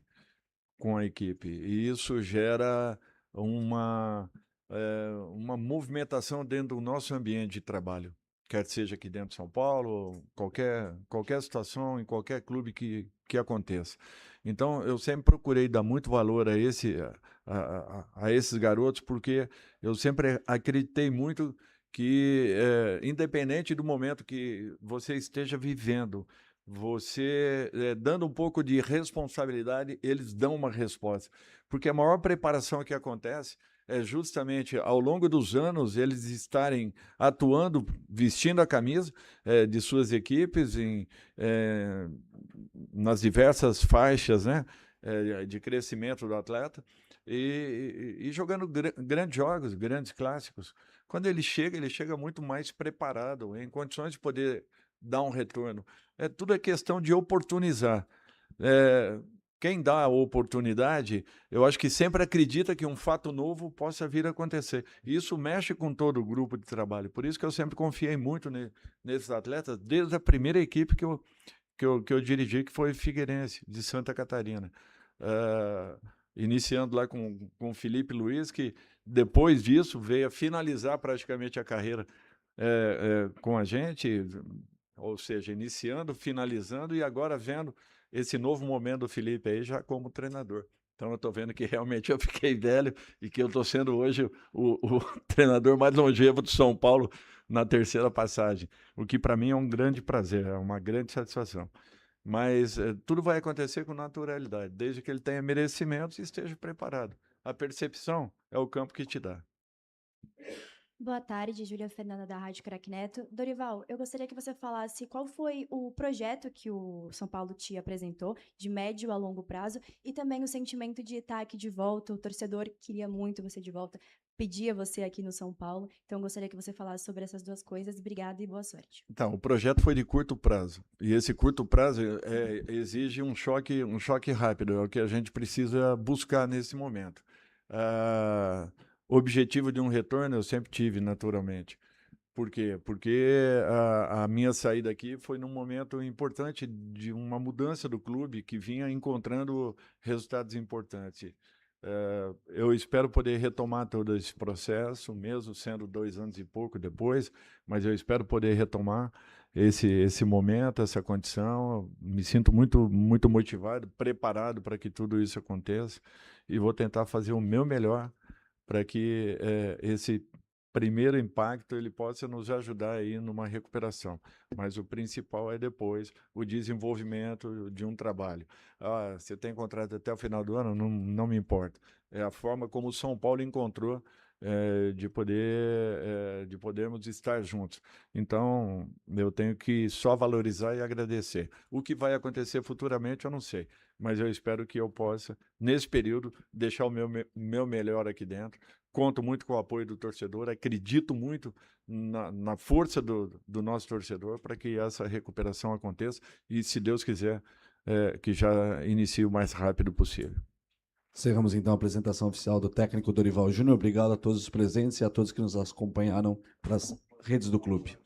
com a equipe, e isso gera uma movimentação dentro do nosso ambiente de trabalho, quer seja aqui dentro de São Paulo, qualquer situação, em qualquer clube que aconteça. Então, eu sempre procurei dar muito valor a esses garotos, porque eu sempre acreditei muito que, independente do momento que você esteja vivendo, você dando um pouco de responsabilidade, eles dão uma resposta. Porque a maior preparação que acontece é justamente ao longo dos anos eles estarem atuando, vestindo a camisa de suas equipes nas diversas faixas, né, de crescimento do atleta e jogando grandes jogos, grandes clássicos. Quando ele chega muito mais preparado, em condições de poder dar um retorno. Tudo é questão de oportunizar. Quem dá a oportunidade, eu acho que sempre acredita que um fato novo possa vir a acontecer. E isso mexe com todo o grupo de trabalho. Por isso que eu sempre confiei muito nesses atletas, desde a primeira equipe que eu dirigi, que foi Figueirense, de Santa Catarina. Iniciando lá com o Felipe Luiz, que depois disso veio a finalizar praticamente a carreira com a gente, ou seja, iniciando, finalizando e agora vendo esse novo momento do Felipe aí já como treinador. Então eu estou vendo que realmente eu fiquei velho e que eu estou sendo hoje o treinador mais longevo do São Paulo na terceira passagem, o que para mim é um grande prazer, é uma grande satisfação. Mas tudo vai acontecer com naturalidade, desde que ele tenha merecimentos e esteja preparado. A percepção é o campo que te dá.
Boa tarde, Júlia Fernanda da Rádio Crack Neto. Dorival, eu gostaria que você falasse qual foi o projeto que o São Paulo te apresentou, de médio a longo prazo, e também o sentimento de estar aqui de volta, o torcedor queria muito você de volta. pedia você aqui no São Paulo. Então, eu gostaria que você falasse sobre essas duas coisas. Obrigada e boa sorte.
Então, o projeto foi de curto prazo. E esse curto prazo exige um choque rápido. É o que a gente precisa buscar nesse momento. O objetivo de um retorno eu sempre tive, naturalmente. Por quê? Porque a minha saída aqui foi num momento importante de uma mudança do clube que vinha encontrando resultados importantes. Eu espero poder retomar todo esse processo, mesmo sendo 2 anos e pouco depois, mas eu espero poder retomar esse momento, essa condição. Me sinto muito, muito motivado, preparado para que tudo isso aconteça e vou tentar fazer o meu melhor para que esse primeiro impacto ele possa nos ajudar aí numa recuperação, mas o principal é depois o desenvolvimento de um trabalho. Você tem contrato até o final do ano? Não me importa. É a forma como o São Paulo encontrou de podermos estar juntos. Então, eu tenho que só valorizar e agradecer. O que vai acontecer futuramente eu não sei, mas eu espero que eu possa, nesse período, deixar o meu melhor aqui dentro. Conto muito com o apoio do torcedor, acredito muito na força do nosso torcedor para que essa recuperação aconteça e, se Deus quiser, que já inicie o mais rápido possível.
Encerramos então a apresentação oficial do técnico Dorival Júnior. Obrigado a todos os presentes e a todos que nos acompanharam pelas redes do clube.